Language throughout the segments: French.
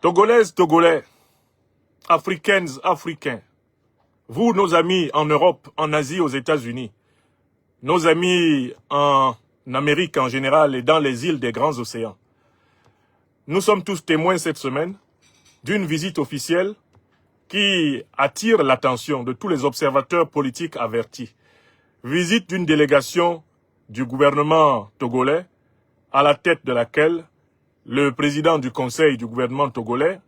Togolaises, Togolais, Africaines, Africains, vous, nos amis en Europe, en Asie, aux États-Unis, nos amis en Amérique en général et dans les îles des grands océans, nous sommes tous témoins cette semaine d'une visite officielle qui attire l'attention de tous les observateurs politiques avertis. Visite d'une délégation du gouvernement togolais, à la tête de laquelle le président du conseil du gouvernement togolais,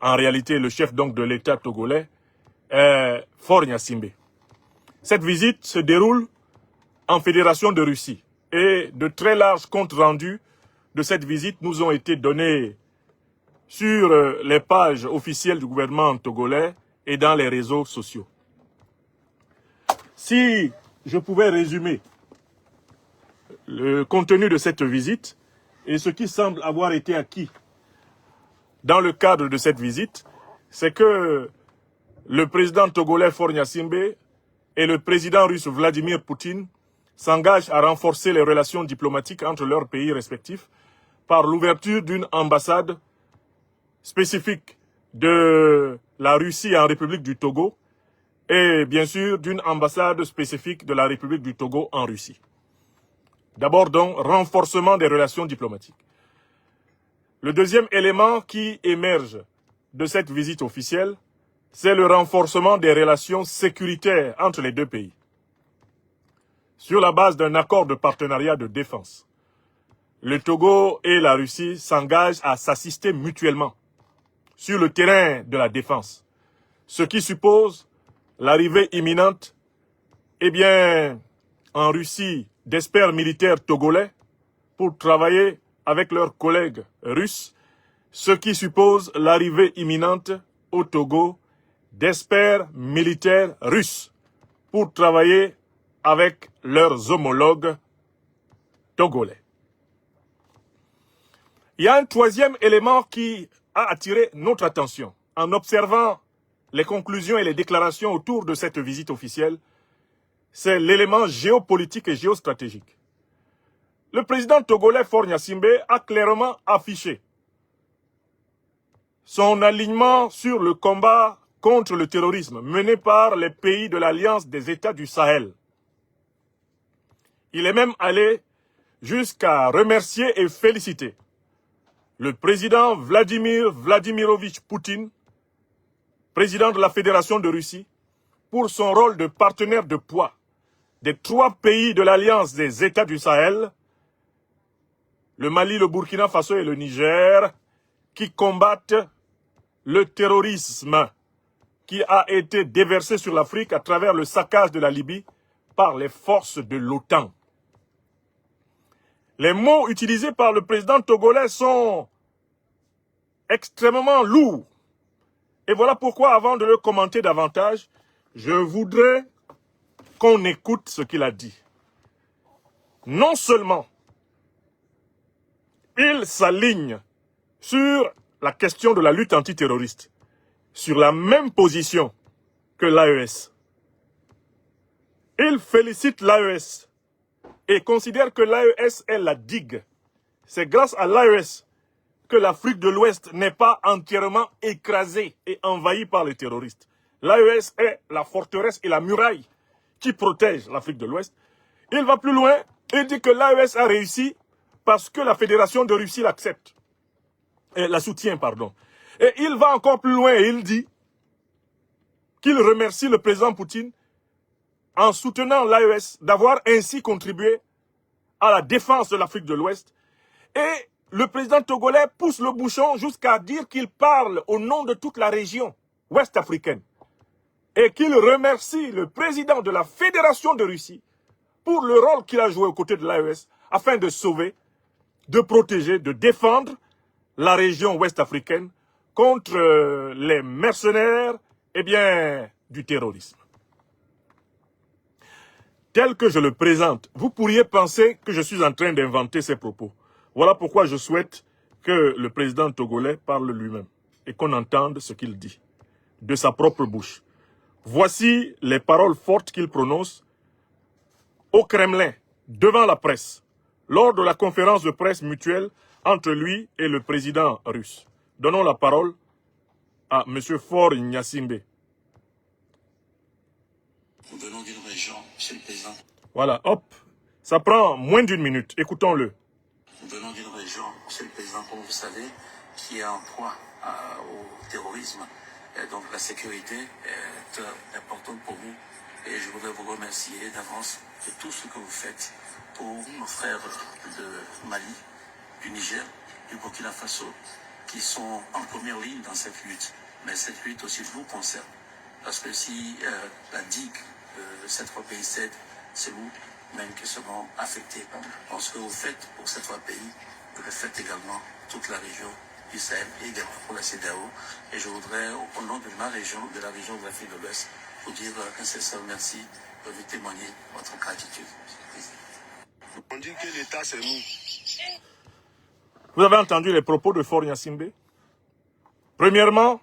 en réalité le chef donc de l'État togolais, est Faure Gnassingbé. Cette visite se déroule en Fédération de Russie et de très larges comptes rendus de cette visite nous ont été donnés sur les pages officielles du gouvernement togolais et dans les réseaux sociaux. Si je pouvais résumer le contenu de cette visite et ce qui semble avoir été acquis dans le cadre de cette visite, c'est que le président togolais Faure Gnassingbé et le président russe Vladimir Poutine s'engagent à renforcer les relations diplomatiques entre leurs pays respectifs par l'ouverture d'une ambassade spécifique de la Russie en République du Togo et bien sûr d'une ambassade spécifique de la République du Togo en Russie. D'abord donc, renforcement des relations diplomatiques. Le deuxième élément qui émerge de cette visite officielle, c'est le renforcement des relations sécuritaires entre les deux pays. Sur la base d'un accord de partenariat de défense, le Togo et la Russie s'engagent à s'assister mutuellement sur le terrain de la défense, ce qui suppose l'arrivée imminente, en Russie, d'experts militaires togolais pour travailler avec leurs collègues russes, ce qui suppose l'arrivée imminente au Togo d'experts militaires russes pour travailler avec leurs homologues togolais. Il y a un troisième élément qui a attiré notre attention en observant les conclusions et les déclarations autour de cette visite officielle, c'est l'élément géopolitique et géostratégique. Le président togolais Faure Gnassingbé a clairement affiché son alignement sur le combat contre le terrorisme mené par les pays de l'Alliance des États du Sahel. Il est même allé jusqu'à remercier et féliciter le président Vladimir Vladimirovitch Poutine, président de la Fédération de Russie, pour son rôle de partenaire de poids des trois pays de l'Alliance des États du Sahel, le Mali, le Burkina Faso et le Niger, qui combattent le terrorisme qui a été déversé sur l'Afrique à travers le saccage de la Libye par les forces de l'OTAN. Les mots utilisés par le président togolais sont extrêmement lourds. Et voilà pourquoi, avant de le commenter davantage, je voudrais qu'on écoute ce qu'il a dit. Non seulement il s'aligne sur la question de la lutte antiterroriste, sur la même position que l'AES. Il félicite l'AES et considère que l'AES est la digue. C'est grâce à l'AES que l'Afrique de l'Ouest n'est pas entièrement écrasée et envahie par les terroristes. L'AES est la forteresse et la muraille qui protège l'Afrique de l'Ouest. Il va plus loin, il dit que l'AES a réussi parce que la Fédération de Russie l'accepte. La soutient, pardon. Et il va encore plus loin et il dit qu'il remercie le président Poutine en soutenant l'AES d'avoir ainsi contribué à la défense de l'Afrique de l'Ouest. Et le président togolais pousse le bouchon jusqu'à dire qu'il parle au nom de toute la région ouest africaine et qu'il remercie le président de la Fédération de Russie pour le rôle qu'il a joué aux côtés de l'AES afin de sauver, de protéger, de défendre la région ouest africaine contre les mercenaires du terrorisme. Tel que je le présente, vous pourriez penser que je suis en train d'inventer ces propos. Voilà pourquoi je souhaite que le président togolais parle lui-même et qu'on entende ce qu'il dit de sa propre bouche. Voici les paroles fortes qu'il prononce au Kremlin, devant la presse, lors de la conférence de presse mutuelle entre lui et le président russe. Donnons la parole à M. Faure Gnassingbé. Nous venons d'une région, Monsieur le Président. Voilà, hop. Ça prend moins d'une minute. Écoutons-le. Nous venons d'une région, Monsieur le Président, comme vous savez, qui est en proie au terrorisme. Et donc la sécurité est importante pour nous. Et je voudrais vous remercier d'avance de tout ce que vous faites pour nos frères de Mali, du Niger, du Burkina Faso, qui sont en première ligne dans cette lutte. Mais cette lutte aussi vous concerne. Parce que si la digue de ces trois pays cède, c'est vous même qui seront affectés. Donc ce que vous faites pour ces trois pays, vous le faites également toute la région du Sahel et également pour la CEDEAO. Et je voudrais, au nom de ma région, de la région de l'Afrique de l'Ouest, vous dire un sincère merci de vous témoigner votre gratitude. On dit que l'État c'est nous. Vous avez entendu les propos de Faure Gnassingbé? Premièrement,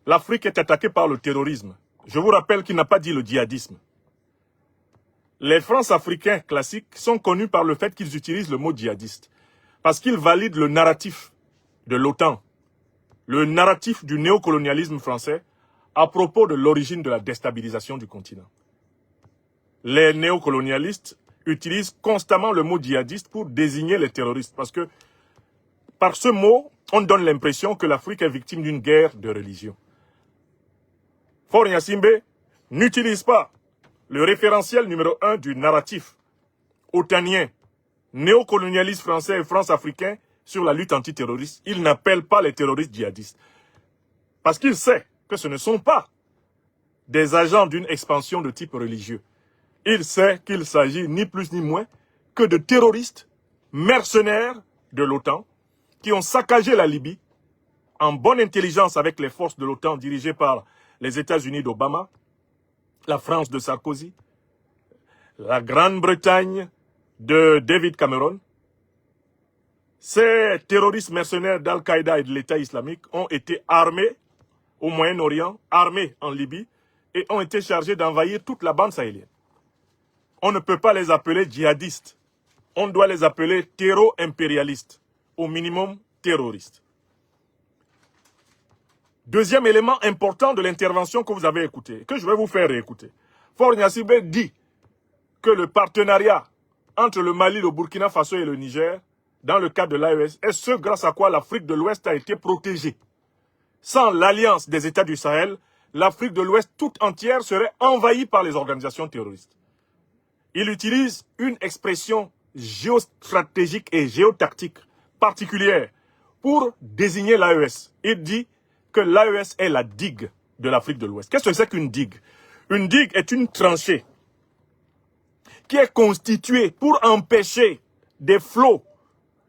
l'Afrique est attaquée par le terrorisme. Je vous rappelle qu'il n'a pas dit le djihadisme. Les France-Africains classiques sont connus par le fait qu'ils utilisent le mot djihadiste. Parce qu'ils valident le narratif de l'OTAN, le narratif du néocolonialisme français à propos de l'origine de la déstabilisation du continent. Les néocolonialistes utilisent constamment le mot djihadiste pour désigner les terroristes. Parce que par ce mot, on donne l'impression que l'Afrique est victime d'une guerre de religion. Faure Gnassingbé n'utilise pas le référentiel numéro 1 du narratif otanien, néocolonialiste français et France-africain sur la lutte antiterroriste. Il n'appelle pas les terroristes djihadistes. Parce qu'il sait que ce ne sont pas des agents d'une expansion de type religieux. Il sait qu'il s'agit ni plus ni moins que de terroristes mercenaires de l'OTAN qui ont saccagé la Libye en bonne intelligence avec les forces de l'OTAN dirigées par les États-Unis d'Obama, la France de Sarkozy, la Grande-Bretagne de David Cameron. Ces terroristes mercenaires d'Al-Qaïda et de l'État islamique ont été armés au Moyen-Orient, armés en Libye, et ont été chargés d'envahir toute la bande sahélienne. On ne peut pas les appeler djihadistes. On doit les appeler terro-impérialistes, au minimum terroristes. Deuxième élément important de l'intervention que vous avez écouté, que je vais vous faire réécouter. Faure Gnassingbé dit que le partenariat entre le Mali, le Burkina Faso et le Niger, dans le cadre de l'AES, est ce grâce à quoi l'Afrique de l'Ouest a été protégée. Sans l'alliance des États du Sahel, l'Afrique de l'Ouest toute entière serait envahie par les organisations terroristes. Il utilise une expression géostratégique et géotactique particulière pour désigner l'AES. Il dit que l'AES est la digue de l'Afrique de l'Ouest. Qu'est-ce que c'est qu'une digue? Une digue est une tranchée qui est constituée pour empêcher des flots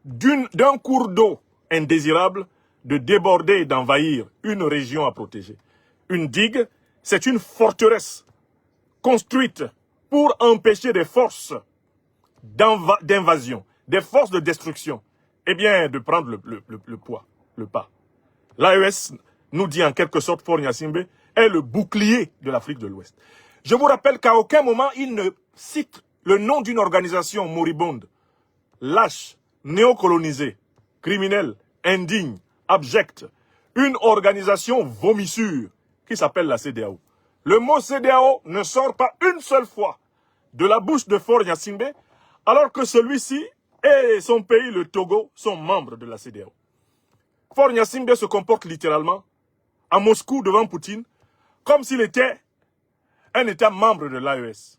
d'un cours d'eau indésirable de déborder et d'envahir une région à protéger. Une digue, c'est une forteresse construite pour empêcher des forces d'invasion, des forces de destruction, eh bien, de prendre le pas. L'AES, nous dit en quelque sorte Faure Gnassingbé, est le bouclier de l'Afrique de l'Ouest. Je vous rappelle qu'à aucun moment, il ne cite le nom d'une organisation moribonde, lâche, néocolonisée, criminelle, indigne, abjecte, une organisation vomissure qui s'appelle la CEDEAO. Le mot CEDEAO ne sort pas une seule fois de la bouche de Faure Gnassingbé, alors que celui-ci et son pays, le Togo, sont membres de la CEDEAO. Faure Gnassingbé se comporte littéralement à Moscou devant Poutine comme s'il était un État membre de l'AES.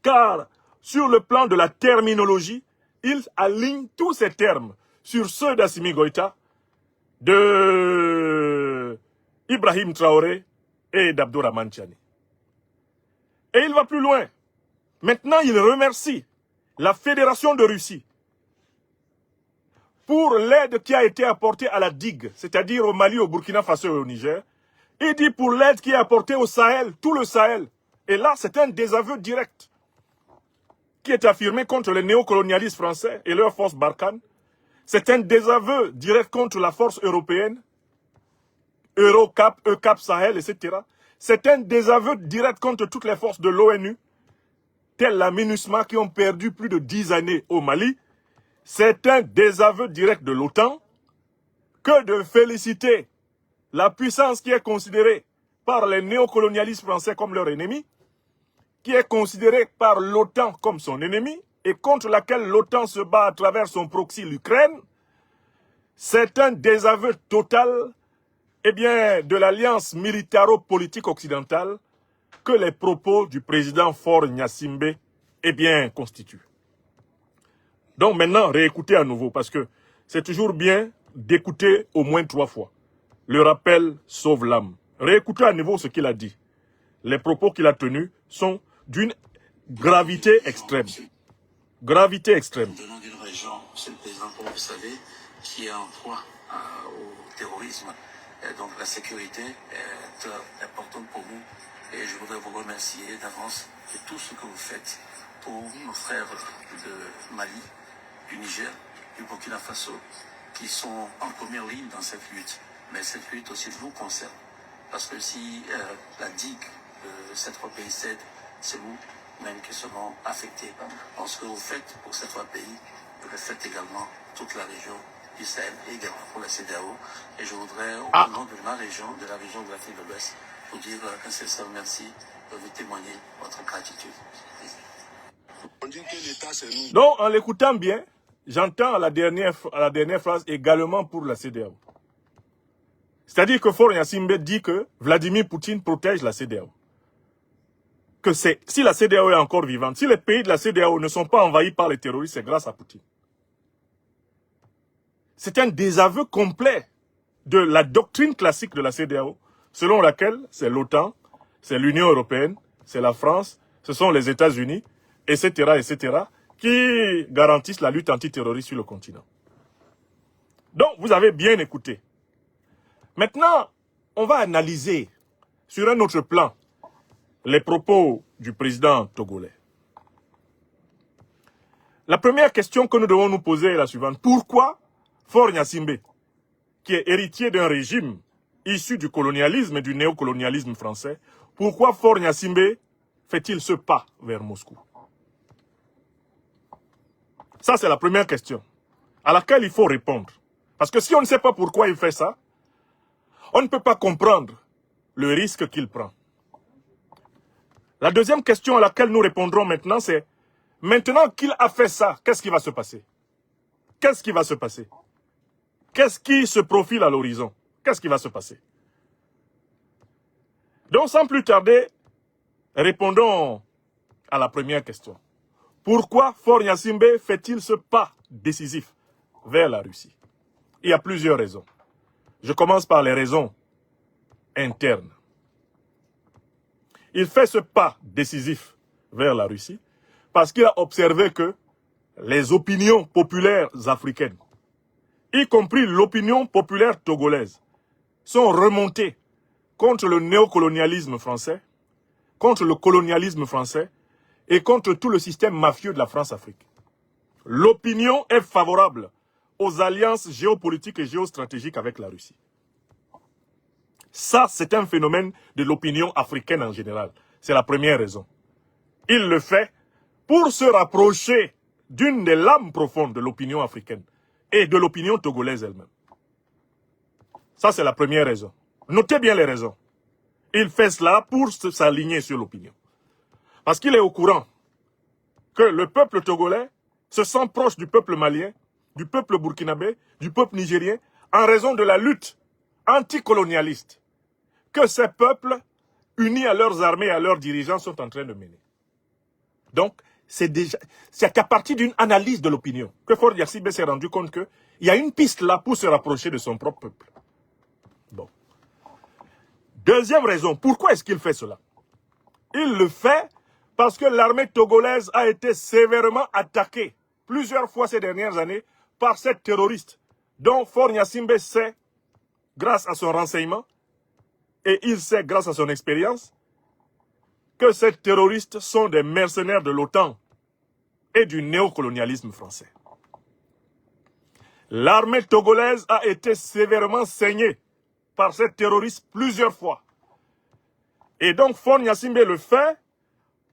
Car sur le plan de la terminologie, il aligne tous ces termes sur ceux d'Assimi Goïta, de Ibrahim Traoré et d'Abdourahmane Tchani. Et il va plus loin. Maintenant, il remercie la Fédération de Russie pour l'aide qui a été apportée à la digue, c'est-à-dire au Mali, au Burkina Faso et au Niger. Il dit pour l'aide qui est apportée au Sahel, tout le Sahel. Et là, c'est un désaveu direct qui est affirmé contre les néocolonialistes français et leurs forces Barkhane. C'est un désaveu direct contre la force européenne, Eurocap, ECAP Sahel, etc. C'est un désaveu direct contre toutes les forces de l'ONU, telles la MINUSMA, qui ont perdu plus de 10 années au Mali. C'est un désaveu direct de l'OTAN que de féliciter la puissance qui est considérée par les néocolonialistes français comme leur ennemi, qui est considérée par l'OTAN comme son ennemi, et contre laquelle l'OTAN se bat à travers son proxy l'Ukraine. C'est un désaveu total de l'alliance militaro-politique occidentale que les propos du président Faure Gnassingbé constituent. Donc maintenant, réécoutez à nouveau, parce que c'est toujours bien d'écouter au moins 3 fois. Le rappel sauve l'âme. Réécoutez à nouveau ce qu'il a dit. Les propos qu'il a tenus sont d'une gravité extrême. Gravité extrême. Nous venons d'une région, c'est le président, comme vous savez, qui est en proie au terrorisme. Et donc la sécurité est importante pour nous. Et je voudrais vous remercier d'avance de tout ce que vous faites pour nos frères de Mali, du Niger, du Burkina Faso, qui sont en première ligne dans cette lutte. Mais cette lutte aussi nous concerne. Parce que si la digue de ces 3 pays cède, c'est nous même qui seront affectés. Ce que vous faites pour ces 3 pays, vous le faites également toute la région du Sahel et également pour la CEDEAO. Et je voudrais, au nom de ma région, de la région de l'Afrique de l'Ouest, vous dire un sincère merci de vous témoigner votre gratitude. On dit que l'État, c'est nous. Donc, en l'écoutant bien, j'entends à la dernière phrase également pour la CEDEAO. C'est-à-dire que Faure Gnassingbé dit que Vladimir Poutine protège la CEDEAO. Que si la CEDEAO est encore vivante, si les pays de la CEDEAO ne sont pas envahis par les terroristes, c'est grâce à Poutine. C'est un désaveu complet de la doctrine classique de la CEDEAO, selon laquelle c'est l'OTAN, c'est l'Union européenne, c'est la France, ce sont les États-Unis, etc., qui garantissent la lutte antiterroriste sur le continent. Donc, vous avez bien écouté. Maintenant, on va analyser sur un autre plan les propos du président togolais. La première question que nous devons nous poser est la suivante. Pourquoi Faure Gnassingbé, qui est héritier d'un régime issu du colonialisme et du néocolonialisme français, pourquoi Faure Gnassingbé fait-il ce pas vers Moscou? Ça, c'est la première question à laquelle il faut répondre. Parce que si on ne sait pas pourquoi il fait ça, on ne peut pas comprendre le risque qu'il prend. La deuxième question à laquelle nous répondrons maintenant, c'est maintenant qu'il a fait ça, qu'est-ce qui va se passer? Qu'est-ce qui va se passer? Qu'est-ce qui se profile à l'horizon? Qu'est-ce qui va se passer? Donc, sans plus tarder, répondons à la première question. Pourquoi Faure Gnassingbé fait-il ce pas décisif vers la Russie? Il y a plusieurs raisons. Je commence par les raisons internes. Il fait ce pas décisif vers la Russie parce qu'il a observé que les opinions populaires africaines, y compris l'opinion populaire togolaise, sont remontées contre le néocolonialisme français, contre le colonialisme français et contre tout le système mafieux de la France-Afrique. L'opinion est favorable aux alliances géopolitiques et géostratégiques avec la Russie. Ça, c'est un phénomène de l'opinion africaine en général. C'est la première raison. Il le fait pour se rapprocher d'une des lames profondes de l'opinion africaine et de l'opinion togolaise elle-même. Ça, c'est la première raison. Notez bien les raisons. Il fait cela pour s'aligner sur l'opinion. Parce qu'il est au courant que le peuple togolais se sent proche du peuple malien, du peuple burkinabé, du peuple nigérien, en raison de la lutte anticolonialiste que ces peuples, unis à leurs armées et à leurs dirigeants, sont en train de mener. Donc, c'est qu'à partir d'une analyse de l'opinion que Faure Gnassingbé s'est rendu compte qu'il y a une piste là pour se rapprocher de son propre peuple. Bon. Deuxième raison, pourquoi est-ce qu'il fait cela? Il le fait parce que l'armée togolaise a été sévèrement attaquée plusieurs fois ces dernières années par ces terroristes dont Faure Gnassingbé sait, grâce à son renseignement, et il sait, grâce à son expérience, que ces terroristes sont des mercenaires de l'OTAN et du néocolonialisme français. L'armée togolaise a été sévèrement saignée par ces terroristes plusieurs fois. Et donc Faure Gnassingbé le fait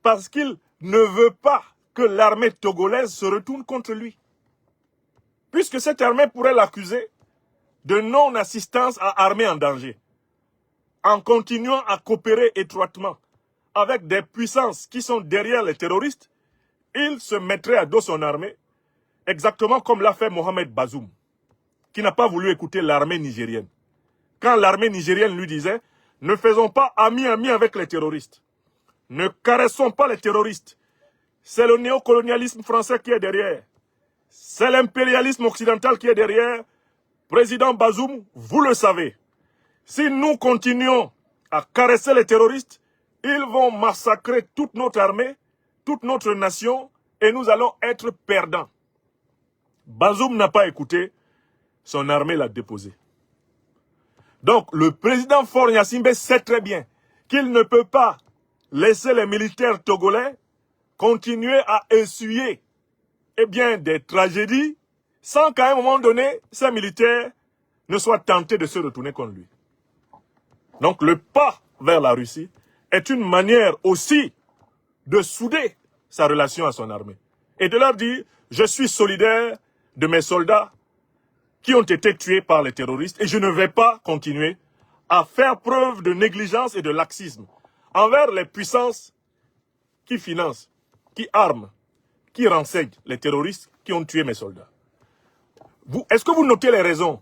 parce qu'il ne veut pas que l'armée togolaise se retourne contre lui. Puisque cette armée pourrait l'accuser de non-assistance à armées en danger, en continuant à coopérer étroitement avec des puissances qui sont derrière les terroristes, il se mettrait à dos son armée, exactement comme l'a fait Mohamed Bazoum, qui n'a pas voulu écouter l'armée nigérienne. Quand l'armée nigérienne lui disait « Ne faisons pas ami-ami avec les terroristes. Ne caressons pas les terroristes. C'est le néocolonialisme français qui est derrière. C'est l'impérialisme occidental qui est derrière. Président Bazoum, vous le savez. Si nous continuons à caresser les terroristes, ils vont massacrer toute notre armée, toute notre nation, et nous allons être perdants. » Bazoum n'a pas écouté, son armée l'a déposé. Donc, le président Faure Gnassingbé sait très bien qu'il ne peut pas laisser les militaires togolais continuer à essuyer des tragédies sans qu'à un moment donné, ces militaires ne soient tentés de se retourner contre lui. Donc, le pas vers la Russie est une manière aussi de souder sa relation à son armée et de leur dire « Je suis solidaire de mes soldats qui ont été tués par les terroristes et je ne vais pas continuer à faire preuve de négligence et de laxisme envers les puissances qui financent, qui arment, qui renseignent les terroristes qui ont tué mes soldats. » Est-ce que vous notez les raisons?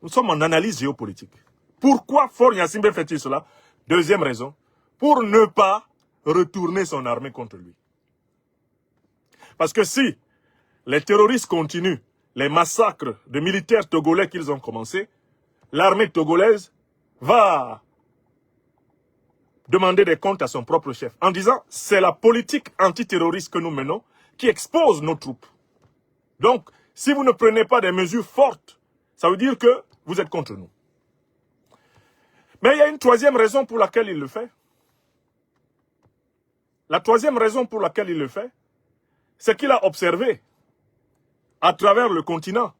Nous sommes en analyse géopolitique. Pourquoi Faure Gnassingbé fait-il cela? Deuxième raison, pour ne pas retourner son armée contre lui. Parce que si les terroristes continuent les massacres de militaires togolais qu'ils ont commencés, l'armée togolaise va demander des comptes à son propre chef en disant c'est la politique antiterroriste que nous menons qui expose nos troupes. Donc, si vous ne prenez pas des mesures fortes, ça veut dire que vous êtes contre nous. Mais il y a une troisième raison pour laquelle il le fait. La troisième raison pour laquelle il le fait, c'est qu'il a observé à travers le continent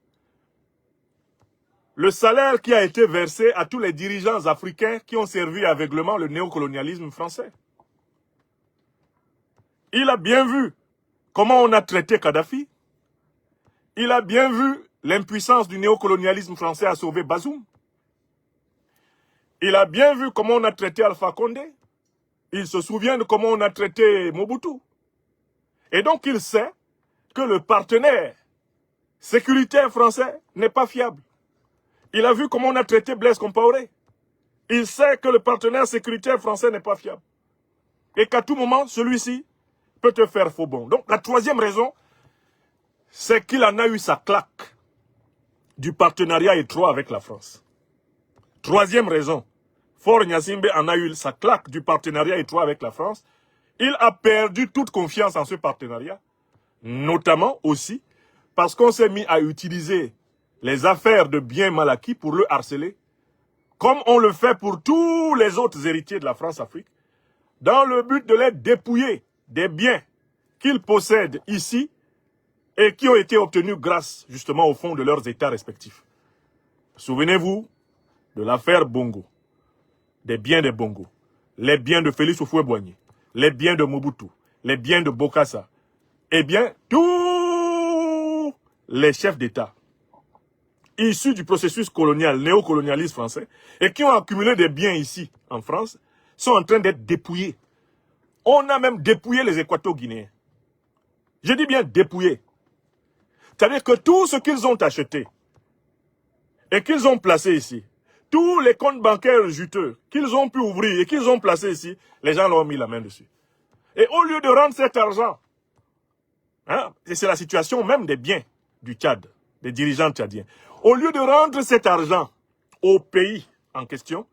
le salaire qui a été versé à tous les dirigeants africains qui ont servi aveuglément le néocolonialisme français. Il a bien vu comment on a traité Kadhafi. Il a bien vu l'impuissance du néocolonialisme français à sauver Bazoum. Il a bien vu comment on a traité Alpha Condé. Il se souvient de comment on a traité Mobutu. Et donc il sait que le partenaire sécuritaire français n'est pas fiable. Il a vu comment on a traité Blaise Compaoré. Il sait que le partenaire sécuritaire français n'est pas fiable. Et qu'à tout moment, celui-ci peut te faire faux bond. Donc la troisième raison, c'est qu'il en a eu sa claque du partenariat étroit avec la France. Troisième raison, Faure Gnassingbé en a eu sa claque du partenariat étroit avec la France. Il a perdu toute confiance en ce partenariat, notamment aussi parce qu'on s'est mis à utiliser les affaires de biens mal acquis pour le harceler, comme on le fait pour tous les autres héritiers de la France-Afrique, dans le but de les dépouiller des biens qu'ils possèdent ici et qui ont été obtenus grâce justement au fond de leurs États respectifs. Souvenez-vous de l'affaire Bongo, des biens de Bongo, les biens de Félix Houphouët-Boigny, les biens de Mobutu, les biens de Bokassa, eh bien, tous les chefs d'État issus du processus colonial, néocolonialiste français, et qui ont accumulé des biens ici, en France, sont en train d'être dépouillés. On a même dépouillé les Équato-Guinéens. Je dis bien dépouillés. C'est-à-dire que tout ce qu'ils ont acheté et qu'ils ont placé ici, tous les comptes bancaires juteux qu'ils ont pu ouvrir et qu'ils ont placés ici, les gens leur ont mis la main dessus. Et au lieu de rendre cet argent, et c'est la situation même des biens du Tchad, des dirigeants tchadiens, au lieu de rendre cet argent au pays en question,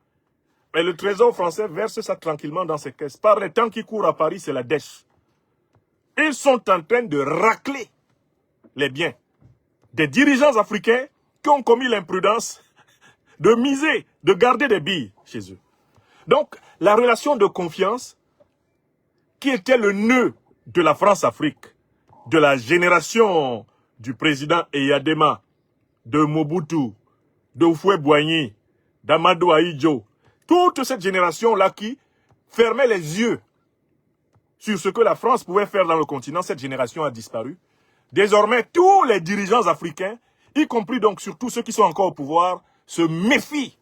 mais le Trésor français verse ça tranquillement dans ses caisses. Par les temps qui courent à Paris, c'est la dèche. Ils sont en train de racler les biens des dirigeants africains qui ont commis l'imprudence de miser, de garder des billes chez eux. Donc, la relation de confiance qui était le nœud de la France-Afrique, de la génération du président Eyadema, de Mobutu, de Houphouët-Boigny, d'Amadou Ahidjo, toute cette génération-là qui fermait les yeux sur ce que la France pouvait faire dans le continent, cette génération a disparu. Désormais, tous les dirigeants africains, y compris donc surtout ceux qui sont encore au pouvoir, se méfient.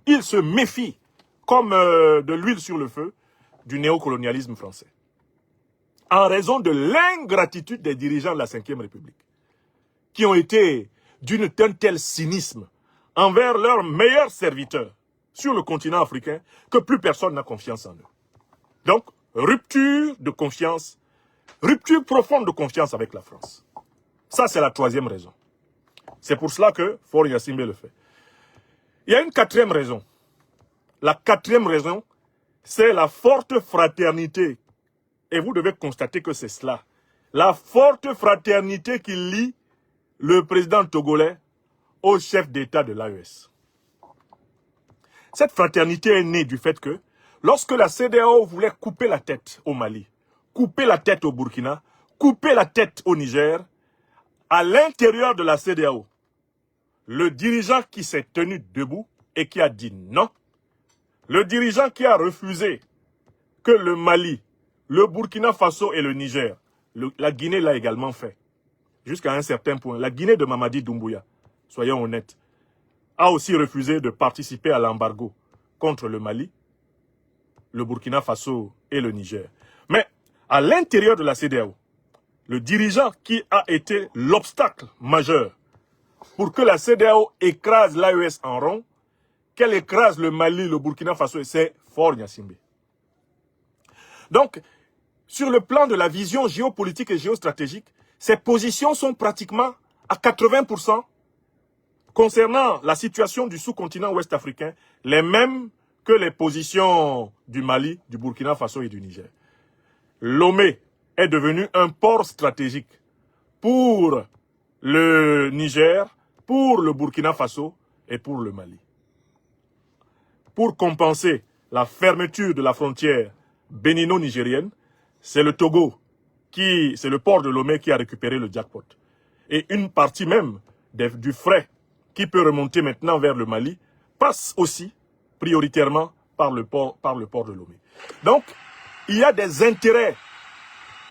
Ils se méfient, comme de l'huile sur le feu, du néocolonialisme français. En raison de l'ingratitude des dirigeants de la Ve République, qui ont été d'un tel cynisme envers leurs meilleurs serviteurs sur le continent africain que plus personne n'a confiance en eux. Donc, rupture de confiance, rupture profonde de confiance avec la France. Ça, c'est la troisième raison. C'est pour cela que Faure Gnassingbé le fait. Il y a une quatrième raison. La quatrième raison, c'est la forte fraternité. Et vous devez constater que c'est cela. La forte fraternité qui lie le président togolais au chef d'État de l'AES. Cette fraternité est née du fait que, lorsque la CEDEAO voulait couper la tête au Mali, couper la tête au Burkina, couper la tête au Niger, à l'intérieur de la CEDEAO, le dirigeant qui s'est tenu debout et qui a dit non, le dirigeant qui a refusé que le Mali, le Burkina Faso et le Niger, la Guinée l'a également fait, jusqu'à un certain point, la Guinée de Mamadi Doumbouya, soyons honnêtes, a aussi refusé de participer à l'embargo contre le Mali, le Burkina Faso et le Niger. Mais à l'intérieur de la CEDEAO, le dirigeant qui a été l'obstacle majeur pour que la CEDEAO écrase l'AES en rond, qu'elle écrase le Mali, le Burkina Faso, c'est Faure Gnassingbé. Donc, sur le plan de la vision géopolitique et géostratégique, ces positions sont pratiquement à 80% concernant la situation du sous-continent ouest-africain, les mêmes que les positions du Mali, du Burkina Faso et du Niger. Lomé est devenu un port stratégique pour le Niger, pour le Burkina Faso et pour le Mali. Pour compenser la fermeture de la frontière bénino-nigérienne, c'est le Togo, c'est le port de Lomé qui a récupéré le jackpot. Et une partie même du fret qui peut remonter maintenant vers le Mali passe aussi prioritairement par le port de Lomé. Donc, il y a des intérêts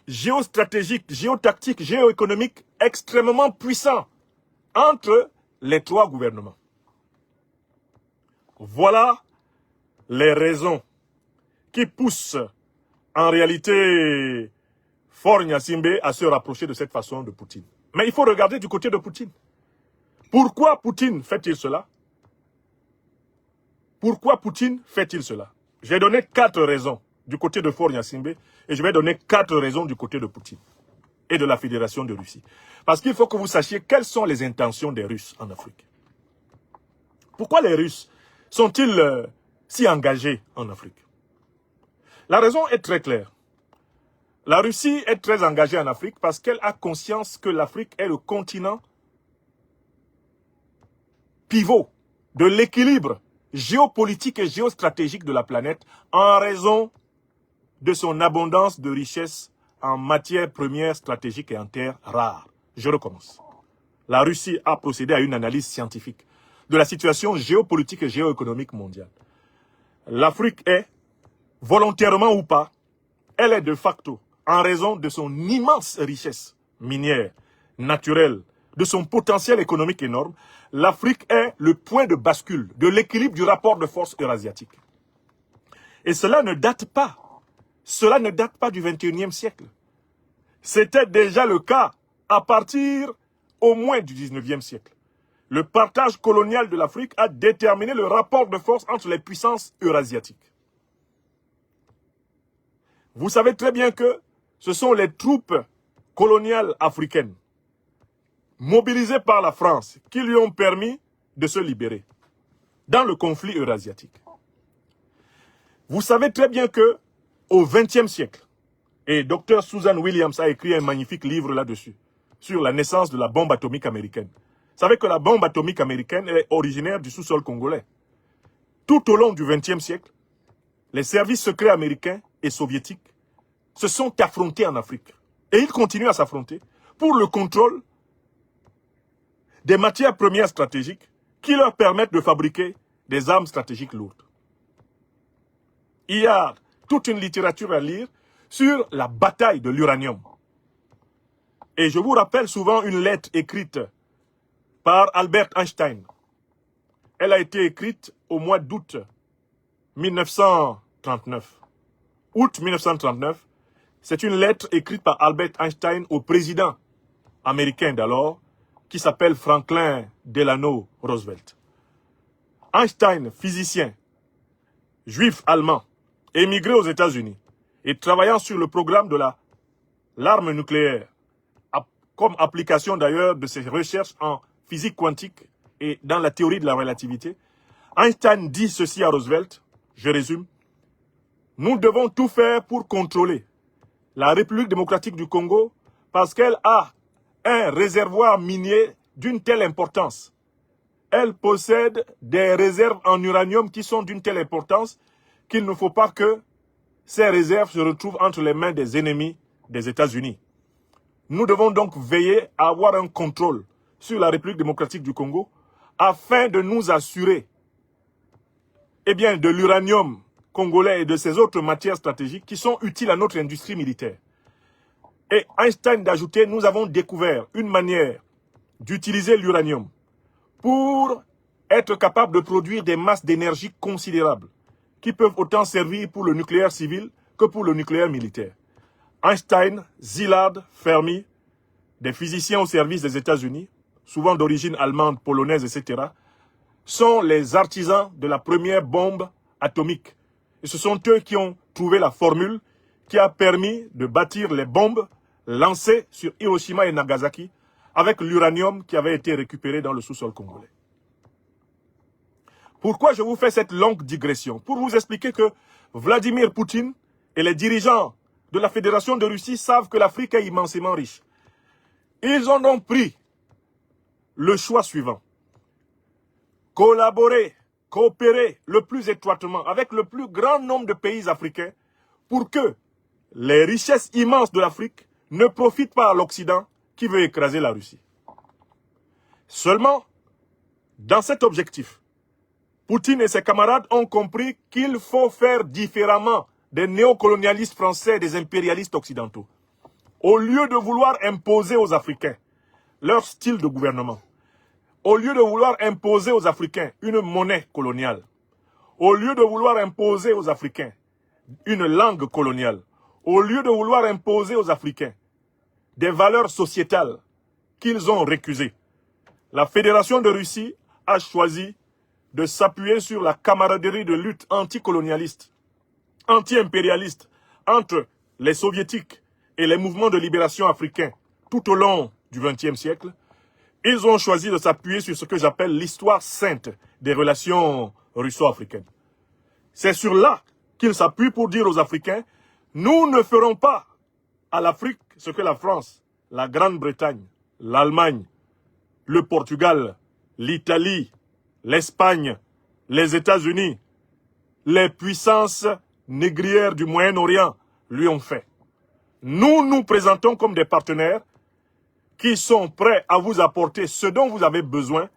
géostratégiques, géotactiques, géoéconomiques extrêmement puissants entre les trois gouvernements. Voilà les raisons qui poussent en réalité Faure Gnassingbé à se rapprocher de cette façon de Poutine. Mais il faut regarder du côté de Poutine. Pourquoi Poutine fait-il cela? Pourquoi Poutine fait-il cela? J'ai donné 4 raisons du côté de Faure Gnassingbé et je vais donner 4 raisons du côté de Poutine et de la Fédération de Russie. Parce qu'il faut que vous sachiez quelles sont les intentions des Russes en Afrique. Pourquoi les Russes sont-ils si engagés en Afrique? La raison est très claire. La Russie est très engagée en Afrique parce qu'elle a conscience que l'Afrique est le continent pivot de l'équilibre géopolitique et géostratégique de la planète en raison de son abondance de richesses en matières premières stratégiques et en terres rares. Je recommence. La Russie a procédé à une analyse scientifique de la situation géopolitique et géoéconomique mondiale. L'Afrique est, volontairement ou pas, elle est de facto, en raison de son immense richesse minière, naturelle, de son potentiel économique énorme, l'Afrique est le point de bascule de l'équilibre du rapport de force eurasiatique. Et cela ne date pas du XXIe siècle. C'était déjà le cas à partir au moins du XIXe siècle. Le partage colonial de l'Afrique a déterminé le rapport de force entre les puissances eurasiatiques. Vous savez très bien que ce sont les troupes coloniales africaines mobilisées par la France qui lui ont permis de se libérer dans le conflit eurasiatique. Vous savez très bien que au XXe siècle, et Dr Susan Williams a écrit un magnifique livre là-dessus, sur la naissance de la bombe atomique américaine. Vous savez que la bombe atomique américaine est originaire du sous-sol congolais. Tout au long du XXe siècle, les services secrets américains et soviétiques se sont affrontés en Afrique. Et ils continuent à s'affronter pour le contrôle des matières premières stratégiques qui leur permettent de fabriquer des armes stratégiques lourdes. Il y a toute une littérature à lire sur la bataille de l'uranium. Et je vous rappelle souvent une lettre écrite par Albert Einstein Elle a été écrite au mois d'août 1939. Août 1939, c'est une lettre écrite par Albert Einstein au président américain d'alors, qui s'appelle Franklin Delano Roosevelt. Einstein, physicien, juif allemand, émigré aux États-Unis et travaillant sur le programme de l'arme nucléaire, comme application d'ailleurs de ses recherches en physique quantique et dans la théorie de la relativité, Einstein dit ceci à Roosevelt, je résume, « Nous devons tout faire pour contrôler la République démocratique du Congo parce qu'elle a un réservoir minier d'une telle importance. Elle possède des réserves en uranium qui sont d'une telle importance qu'il ne faut pas que ces réserves se retrouvent entre les mains des ennemis des États-Unis. Nous devons donc veiller à avoir un contrôle sur la République démocratique du Congo afin de nous assurer de l'uranium congolais et de ces autres matières stratégiques qui sont utiles à notre industrie militaire. » Et Einstein d'ajouter, nous avons découvert une manière d'utiliser l'uranium pour être capable de produire des masses d'énergie considérables qui peuvent autant servir pour le nucléaire civil que pour le nucléaire militaire. Einstein, Szilard, Fermi, des physiciens au service des États-Unis, souvent d'origine allemande, polonaise, etc., sont les artisans de la première bombe atomique. Et ce sont eux qui ont trouvé la formule qui a permis de bâtir les bombes lancées sur Hiroshima et Nagasaki avec l'uranium qui avait été récupéré dans le sous-sol congolais. Pourquoi je vous fais cette longue digression? Pour vous expliquer que Vladimir Poutine et les dirigeants de la Fédération de Russie savent que l'Afrique est immensément riche. Ils ont donc pris le choix suivant. Collaborer, coopérer le plus étroitement avec le plus grand nombre de pays africains pour que les richesses immenses de l'Afrique ne profitent pas à l'Occident qui veut écraser la Russie. Seulement, dans cet objectif, Poutine et ses camarades ont compris qu'il faut faire différemment des néocolonialistes français et des impérialistes occidentaux. Au lieu de vouloir imposer aux Africains leur style de gouvernement, au lieu de vouloir imposer aux Africains une monnaie coloniale, au lieu de vouloir imposer aux Africains une langue coloniale, au lieu de vouloir imposer aux Africains des valeurs sociétales qu'ils ont récusées, la Fédération de Russie a choisi de s'appuyer sur la camaraderie de lutte anticolonialiste, anti-impérialiste entre les soviétiques et les mouvements de libération africains tout au long du XXe siècle. Ils ont choisi de s'appuyer sur ce que j'appelle l'histoire sainte des relations russo-africaines. C'est sur là qu'ils s'appuient pour dire aux Africains, nous ne ferons pas à l'Afrique ce que la France, la Grande-Bretagne, l'Allemagne, le Portugal, l'Italie, l'Espagne, les États-Unis, les puissances négrières du Moyen-Orient lui ont fait. Nous nous présentons comme des partenaires qui sont prêts à vous apporter ce dont vous avez besoin,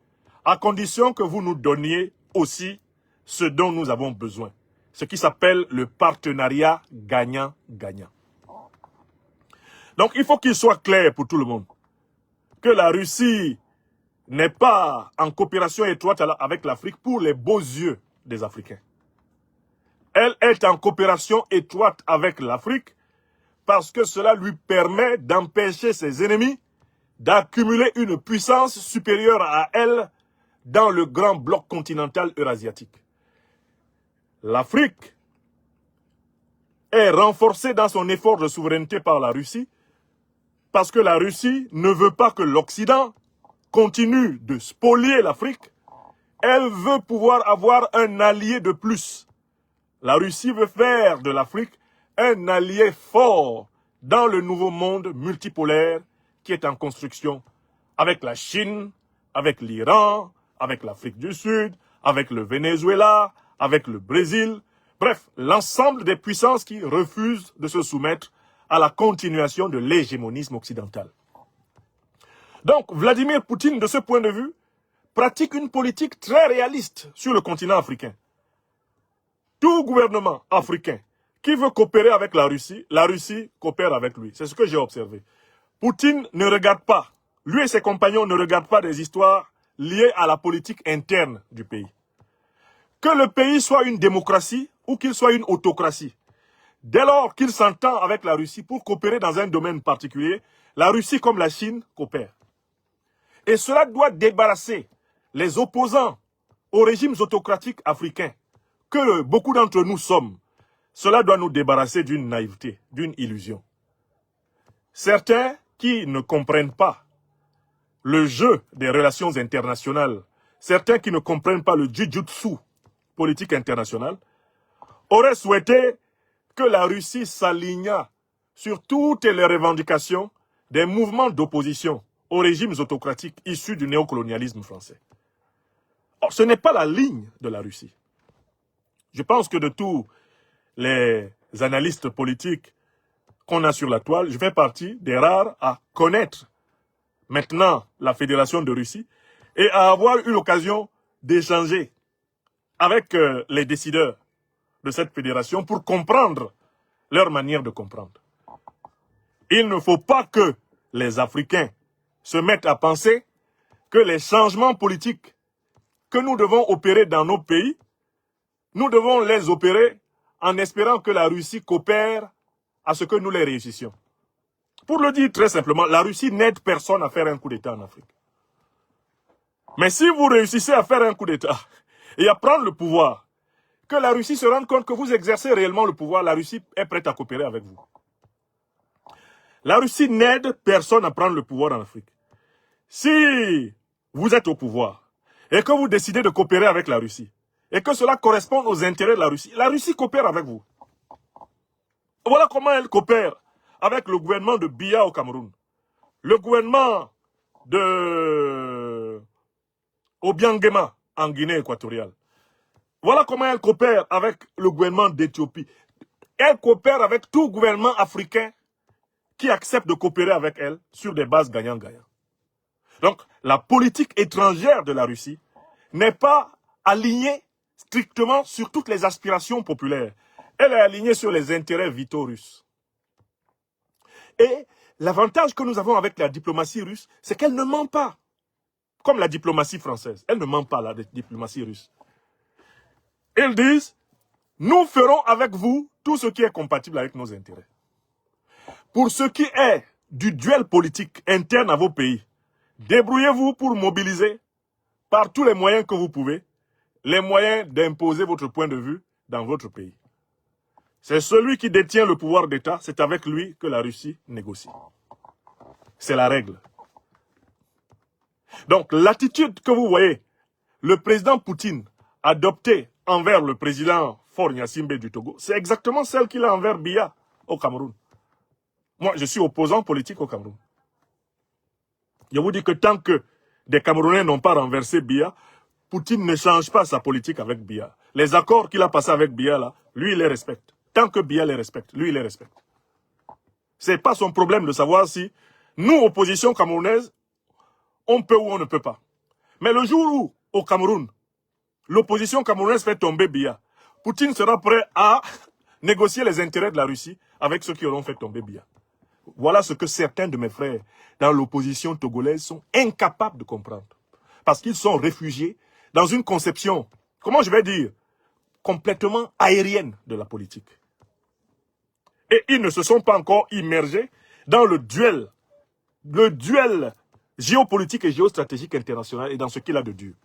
à condition que vous nous donniez aussi ce dont nous avons besoin. Ce qui s'appelle le partenariat gagnant-gagnant. Donc il faut qu'il soit clair pour tout le monde que la Russie n'est pas en coopération étroite avec l'Afrique pour les beaux yeux des Africains. Elle est en coopération étroite avec l'Afrique parce que cela lui permet d'empêcher ses ennemis d'accumuler une puissance supérieure à elle dans le grand bloc continental eurasiatique. L'Afrique est renforcée dans son effort de souveraineté par la Russie parce que la Russie ne veut pas que l'Occident continue de spolier l'Afrique. Elle veut pouvoir avoir un allié de plus. La Russie veut faire de l'Afrique un allié fort dans le nouveau monde multipolaire qui est en construction avec la Chine, avec l'Iran, avec l'Afrique du Sud, avec le Venezuela, avec le Brésil. Bref, l'ensemble des puissances qui refusent de se soumettre à la continuation de l'hégémonisme occidental. Donc, Vladimir Poutine, de ce point de vue, pratique une politique très réaliste sur le continent africain. Tout gouvernement africain qui veut coopérer avec la Russie coopère avec lui. C'est ce que j'ai observé. Poutine ne regarde pas, lui et ses compagnons ne regardent pas des histoires liées à la politique interne du pays. Que le pays soit une démocratie ou qu'il soit une autocratie. Dès lors qu'il s'entend avec la Russie pour coopérer dans un domaine particulier, la Russie comme la Chine coopèrent. Et cela doit débarrasser les opposants aux régimes autocratiques africains, que beaucoup d'entre nous sommes. Cela doit nous débarrasser d'une naïveté, d'une illusion. Certains qui ne comprennent pas le jeu des relations internationales, certains qui ne comprennent pas le jujutsu politique internationale, auraient souhaité que la Russie s'alignât sur toutes les revendications des mouvements d'opposition aux régimes autocratiques issus du néocolonialisme français. Or, ce n'est pas la ligne de la Russie. Je pense que de tous les analystes politiques qu'on a sur la toile, je fais partie des rares à connaître maintenant la Fédération de Russie et à avoir eu l'occasion d'échanger avec les décideurs de cette fédération pour comprendre leur manière de comprendre. Il ne faut pas que les Africains se mettent à penser que les changements politiques que nous devons opérer dans nos pays, nous devons les opérer en espérant que la Russie coopère à ce que nous les réussissions. Pour le dire très simplement, la Russie n'aide personne à faire un coup d'État en Afrique. Mais si vous réussissez à faire un coup d'État et à prendre le pouvoir, que la Russie se rende compte que vous exercez réellement le pouvoir, la Russie est prête à coopérer avec vous. La Russie n'aide personne à prendre le pouvoir en Afrique. Si vous êtes au pouvoir et que vous décidez de coopérer avec la Russie et que cela correspond aux intérêts de la Russie coopère avec vous. Voilà comment elle coopère avec le gouvernement de Biya au Cameroun, le gouvernement de Obiangema en Guinée équatoriale. Voilà comment elle coopère avec le gouvernement d'Éthiopie. Elle coopère avec tout gouvernement africain qui accepte de coopérer avec elle sur des bases gagnant-gagnant. Donc, la politique étrangère de la Russie n'est pas alignée strictement sur toutes les aspirations populaires. Elle est alignée sur les intérêts vitaux russes. Et l'avantage que nous avons avec la diplomatie russe, c'est qu'elle ne ment pas. Comme la diplomatie française. Elle ne ment pas, la diplomatie russe. Ils disent, nous ferons avec vous tout ce qui est compatible avec nos intérêts. Pour ce qui est du duel politique interne à vos pays, débrouillez-vous pour mobiliser par tous les moyens que vous pouvez, les moyens d'imposer votre point de vue dans votre pays. C'est celui qui détient le pouvoir d'État, c'est avec lui que la Russie négocie. C'est la règle. Donc l'attitude que vous voyez, le président Poutine adoptée envers le président Faure Gnassingbé du Togo, c'est exactement celle qu'il a envers Biya au Cameroun. Moi, je suis opposant politique au Cameroun. Je vous dis que tant que des Camerounais n'ont pas renversé Biya, Poutine ne change pas sa politique avec Biya. Les accords qu'il a passés avec Biya, là, lui, il les respecte. Tant que Biya les respecte, lui, il les respecte. Ce n'est pas son problème de savoir si nous, opposition camerounaise, on peut ou on ne peut pas. Mais le jour où, au Cameroun, l'opposition camerounaise fait tomber Biya, Poutine sera prêt à négocier les intérêts de la Russie avec ceux qui auront fait tomber Biya. Voilà ce que certains de mes frères dans l'opposition togolaise sont incapables de comprendre. Parce qu'ils sont réfugiés dans une conception, comment je vais dire, complètement aérienne de la politique. Et ils ne se sont pas encore immergés dans le duel géopolitique et géostratégique international et dans ce qu'il a de dur.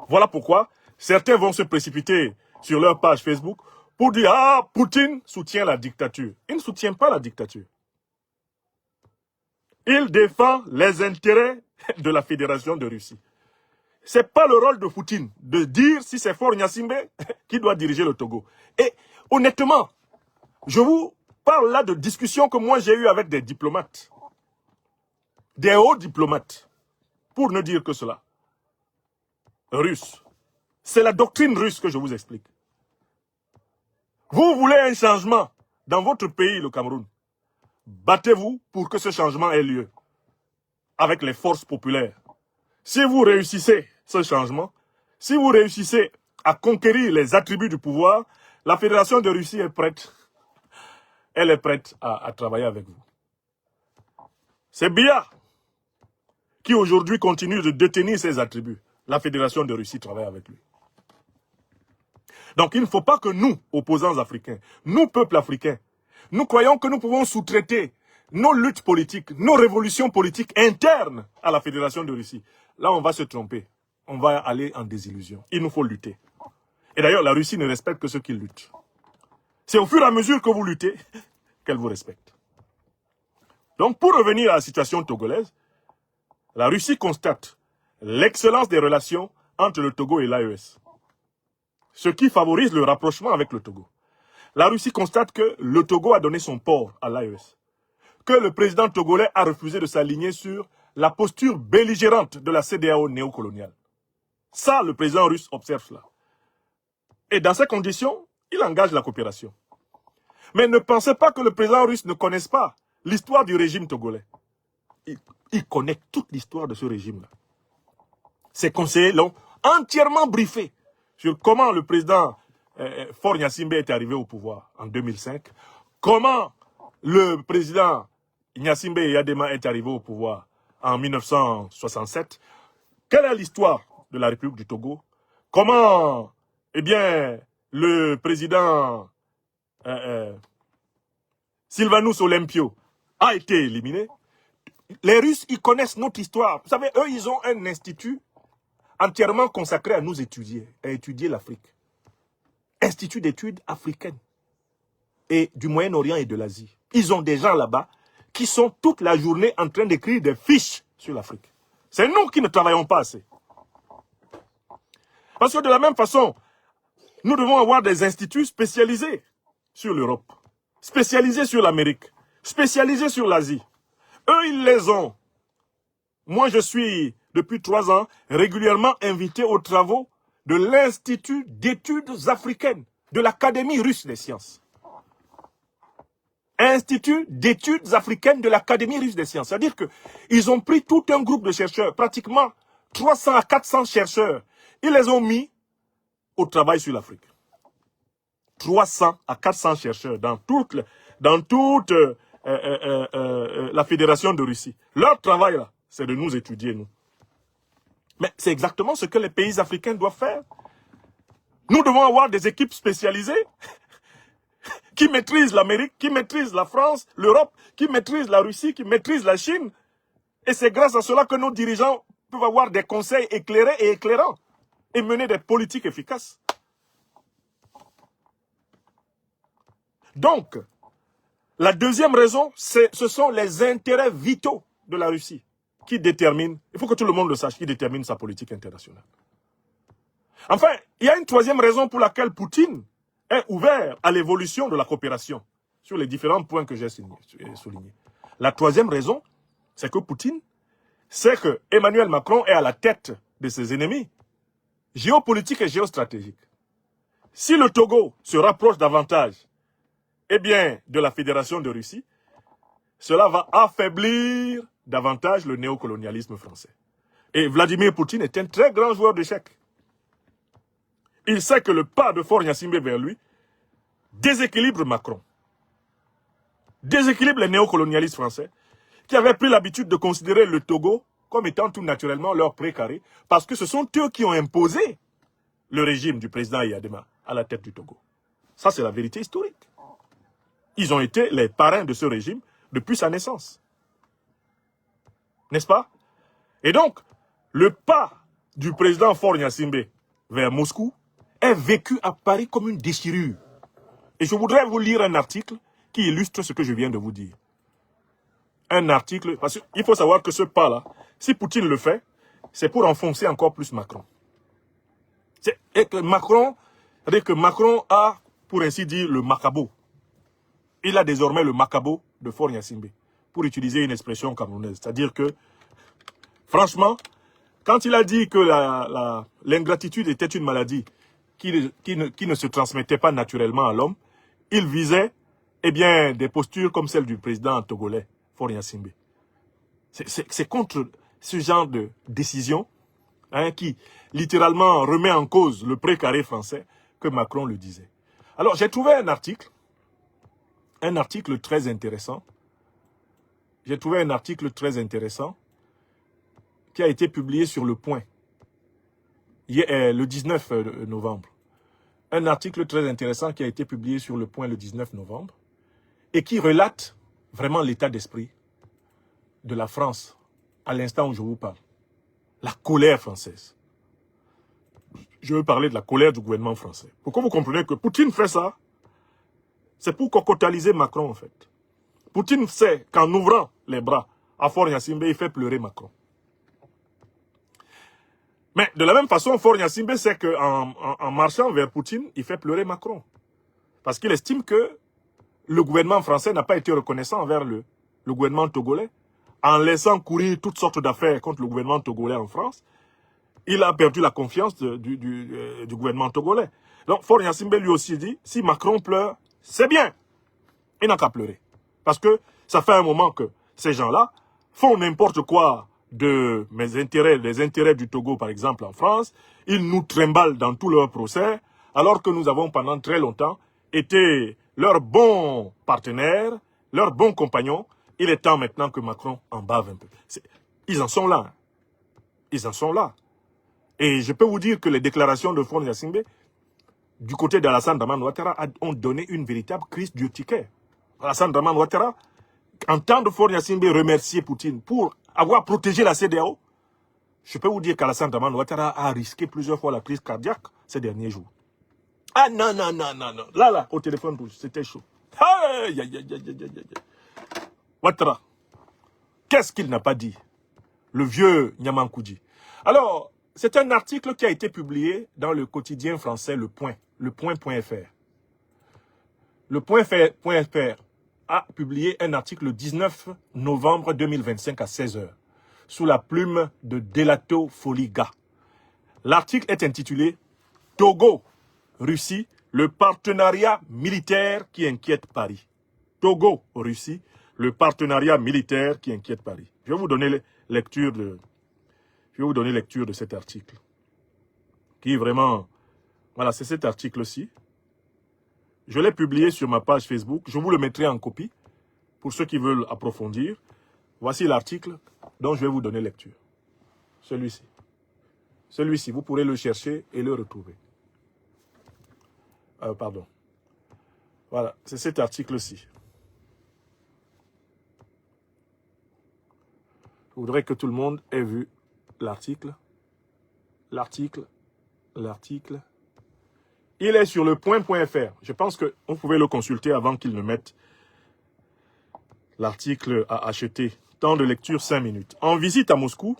Voilà pourquoi certains vont se précipiter sur leur page Facebook pour dire « Ah, Poutine soutient la dictature ». Il ne soutient pas la dictature. Il défend les intérêts de la Fédération de Russie. Ce n'est pas le rôle de Poutine de dire si c'est Faure Gnassingbé qui doit diriger le Togo. Et honnêtement, je vous parle là de discussions que moi j'ai eues avec des diplomates. Des hauts diplomates. Pour ne dire que cela. Russes. C'est la doctrine russe que je vous explique. Vous voulez un changement dans votre pays, le Cameroun. Battez-vous pour que ce changement ait lieu. Avec les forces populaires. Si vous réussissez ce changement, si vous réussissez à conquérir les attributs du pouvoir, la Fédération de Russie est prête. Elle est prête à travailler avec vous. C'est Biya qui aujourd'hui continue de détenir ses attributs. La Fédération de Russie travaille avec lui. Donc il ne faut pas que nous, opposants africains, nous, peuples africains, nous croyons que nous pouvons sous-traiter nos luttes politiques, nos révolutions politiques internes à la Fédération de Russie. Là, on va se tromper. On va aller en désillusion. Il nous faut lutter. Et d'ailleurs, la Russie ne respecte que ceux qui luttent. C'est au fur et à mesure que vous luttez qu'elle vous respecte. Donc, pour revenir à la situation togolaise, la Russie constate l'excellence des relations entre le Togo et l'AES, ce qui favorise le rapprochement avec le Togo. La Russie constate que le Togo a donné son port à l'AES, que le président togolais a refusé de s'aligner sur la posture belligérante de la CEDEAO néocoloniale. Ça, le président russe observe cela. Et dans ces conditions, il engage la coopération. Mais ne pensez pas que le président russe ne connaisse pas l'histoire du régime togolais. Il connaît toute l'histoire de ce régime-là. Ses conseillers l'ont entièrement briefé sur comment le président Faure Gnassingbé est arrivé au pouvoir en 2005, comment le président Gnassingbé Eyadema est arrivé au pouvoir en 1967, quelle est l'histoire de la République du Togo, comment, eh bien, le président Sylvanus Olympio a été éliminé. Les Russes, ils connaissent notre histoire. Vous savez, eux, ils ont un institut entièrement consacré à nous étudier, à étudier l'Afrique. Institut d'études africaines et du Moyen-Orient et de l'Asie. Ils ont des gens là-bas qui sont toute la journée en train d'écrire des fiches sur l'Afrique. C'est nous qui ne travaillons pas assez. Parce que de la même façon, nous devons avoir des instituts spécialisés sur l'Europe, spécialisés sur l'Amérique, spécialisés sur l'Asie. Eux, ils les ont. Moi, je suis, depuis 3 ans, régulièrement invité aux travaux de l'Institut d'études africaines de l'Académie russe des sciences. Institut d'études africaines de l'Académie russe des sciences. C'est-à-dire qu'ils ont pris tout un groupe de chercheurs, pratiquement 300 à 400 chercheurs. Ils les ont mis au travail sur l'Afrique. 300 à 400 chercheurs dans toute la Fédération de Russie. Leur travail, là, c'est de nous étudier, nous. Mais c'est exactement ce que les pays africains doivent faire. Nous devons avoir des équipes spécialisées qui maîtrisent l'Amérique, qui maîtrisent la France, l'Europe, qui maîtrisent la Russie, qui maîtrisent la Chine. Et c'est grâce à cela que nos dirigeants peuvent avoir des conseils éclairés et éclairants et mener des politiques efficaces. Donc, la deuxième raison, ce sont les intérêts vitaux de la Russie qui déterminent, il faut que tout le monde le sache, qui déterminent sa politique internationale. Enfin, il y a une troisième raison pour laquelle Poutine est ouvert à l'évolution de la coopération sur les différents points que j'ai soulignés. La troisième raison, c'est que Poutine sait que Emmanuel Macron est à la tête de ses ennemis géopolitiques et géostratégiques. Si le Togo se rapproche davantage de la Fédération de Russie, cela va affaiblir davantage le néocolonialisme français. Et Vladimir Poutine est un très grand joueur d'échecs. Il sait que le pas de Faure Gnassingbé vers lui déséquilibre Macron, déséquilibre les néocolonialistes français qui avaient pris l'habitude de considérer le Togo comme étant tout naturellement leur précaré parce que ce sont eux qui ont imposé le régime du président Eyadema à la tête du Togo. Ça, c'est la vérité historique. Ils ont été les parrains de ce régime depuis sa naissance. N'est-ce pas? Et donc, le pas du président Faure Gnassingbé vers Moscou est vécu à Paris comme une déchirure. Et je voudrais vous lire un article qui illustre ce que je viens de vous dire. Un article, parce qu'il faut savoir que ce pas-là, si Poutine le fait, c'est pour enfoncer encore plus Macron. Et que Macron a, pour ainsi dire, le macabo. Il a désormais le macabo de Faure Gnassingbé, pour utiliser une expression camerounaise. C'est-à-dire que, franchement, quand il a dit que l'ingratitude était une maladie qui ne se transmettait pas naturellement à l'homme, il visait des postures comme celle du président togolais, Faure Gnassingbé. C'est contre ce genre de décision qui littéralement remet en cause le précaré français que Macron le disait. Alors j'ai trouvé un article très intéressant. J'ai trouvé un article très intéressant qui a été publié sur Le Point, le 19 novembre. Un article très intéressant qui a été publié sur Le Point le 19 novembre et qui relate vraiment l'état d'esprit de la France à l'instant où je vous parle. La colère française. Je veux parler de la colère du gouvernement français. Pourquoi vous comprenez que Poutine fait ça? C'est pour cocotaliser Macron en fait. Poutine sait qu'en ouvrant les bras à Faure Gnassingbé, il fait pleurer Macron. Mais de la même façon, Faure Gnassingbé sait qu'en marchant vers Poutine, il fait pleurer Macron. Parce qu'il estime que le gouvernement français n'a pas été reconnaissant envers le gouvernement togolais. En laissant courir toutes sortes d'affaires contre le gouvernement togolais en France, il a perdu la confiance du gouvernement togolais. Donc Faure Gnassingbé lui aussi dit, si Macron pleure, c'est bien. Il n'a qu'à pleurer. Parce que ça fait un moment que ces gens-là font n'importe quoi de mes intérêts, des intérêts du Togo par exemple en France. Ils nous trimballent dans tous leurs procès, alors que nous avons pendant très longtemps été leurs bons partenaires, leurs bons compagnons. Il est temps maintenant que Macron en bave un peu. Ils en sont là. Hein. Ils en sont là. Et je peux vous dire que les déclarations de Faure Gnassingbé, du côté d'Alassane Dramane Ouattara, ont donné une véritable crise d'urticaire. Alassane Dramane Ouattara, entendre Faure Gnassingbé remercier Poutine pour avoir protégé la CEDEAO, je peux vous dire qu'Alassane Dramane Ouattara a risqué plusieurs fois la crise cardiaque ces derniers jours. Ah non, non, non, non, non. Là, au téléphone rouge, c'était chaud. Aïe, aïe, aïe, aïe, aïe, aïe. Ouattara, qu'est-ce qu'il n'a pas dit? Le vieux Niamankoudi. Alors, c'est un article qui a été publié dans le quotidien français Le Point, lepoint.fr. Lepoint.fr a publié un article le 19 novembre 2025 à 16h, sous la plume de Delato Foliga. L'article est intitulé « Togo, Russie, le partenariat militaire qui inquiète Paris ». Togo, Russie, le partenariat militaire qui inquiète Paris. Je vais vous donner lecture de cet article. Qui vraiment... Voilà, c'est cet article-ci. Je l'ai publié sur ma page Facebook. Je vous le mettrai en copie pour ceux qui veulent approfondir. Voici l'article dont je vais vous donner lecture. Celui-ci. Celui-ci, vous pourrez le chercher et le retrouver. Pardon. Voilà, c'est cet article-ci. Je voudrais que tout le monde ait vu l'article. L'article. Il est sur le point.fr. Je pense que vous pouvez le consulter avant qu'il ne mette l'article à acheter. Temps de lecture 5 minutes. En visite à Moscou,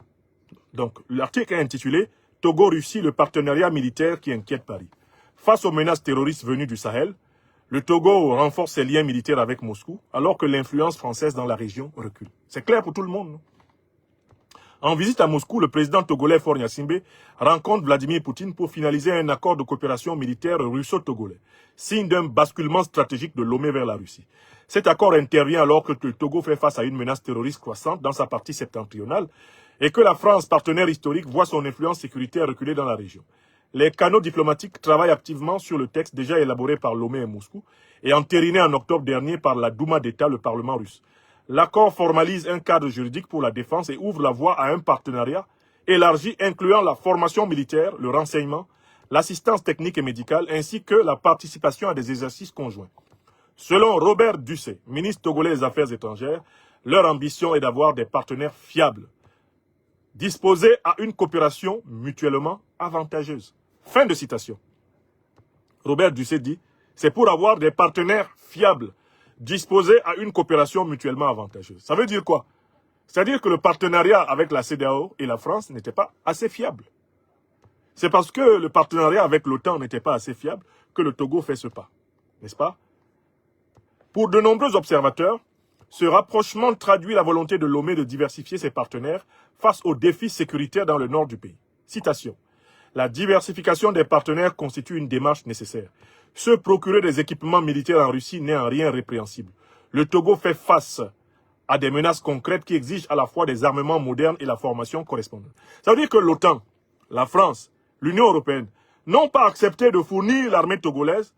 donc l'article est intitulé « Togo-Russie, le partenariat militaire qui inquiète Paris ». Face aux menaces terroristes venues du Sahel, le Togo renforce ses liens militaires avec Moscou, alors que l'influence française dans la région recule. C'est clair pour tout le monde, non? En visite à Moscou, le président togolais Faure Gnassingbé rencontre Vladimir Poutine pour finaliser un accord de coopération militaire russo-togolais, signe d'un basculement stratégique de Lomé vers la Russie. Cet accord intervient alors que le Togo fait face à une menace terroriste croissante dans sa partie septentrionale et que la France, partenaire historique, voit son influence sécuritaire reculer dans la région. Les canaux diplomatiques travaillent activement sur le texte déjà élaboré par Lomé et Moscou et entériné en octobre dernier par la Douma d'État, le Parlement russe. L'accord formalise un cadre juridique pour la défense et ouvre la voie à un partenariat élargi incluant la formation militaire, le renseignement, l'assistance technique et médicale ainsi que la participation à des exercices conjoints. Selon Robert Dussé, ministre togolais des Affaires étrangères, leur ambition est d'avoir des partenaires fiables, disposés à une coopération mutuellement avantageuse. Fin de citation. Robert Dussé dit, c'est pour avoir des partenaires fiables, disposés à une coopération mutuellement avantageuse. Ça veut dire quoi? C'est-à-dire que le partenariat avec la CEDEAO et la France n'était pas assez fiable. C'est parce que le partenariat avec l'OTAN n'était pas assez fiable que le Togo fait ce pas. N'est-ce pas? Pour de nombreux observateurs, ce rapprochement traduit la volonté de Lomé de diversifier ses partenaires face aux défis sécuritaires dans le nord du pays. Citation. La diversification des partenaires constitue une démarche nécessaire. Se procurer des équipements militaires en Russie n'est en rien répréhensible. Le Togo fait face à des menaces concrètes qui exigent à la fois des armements modernes et la formation correspondante. Ça veut dire que l'OTAN, la France, l'Union européenne n'ont pas accepté de fournir l'armée togolaise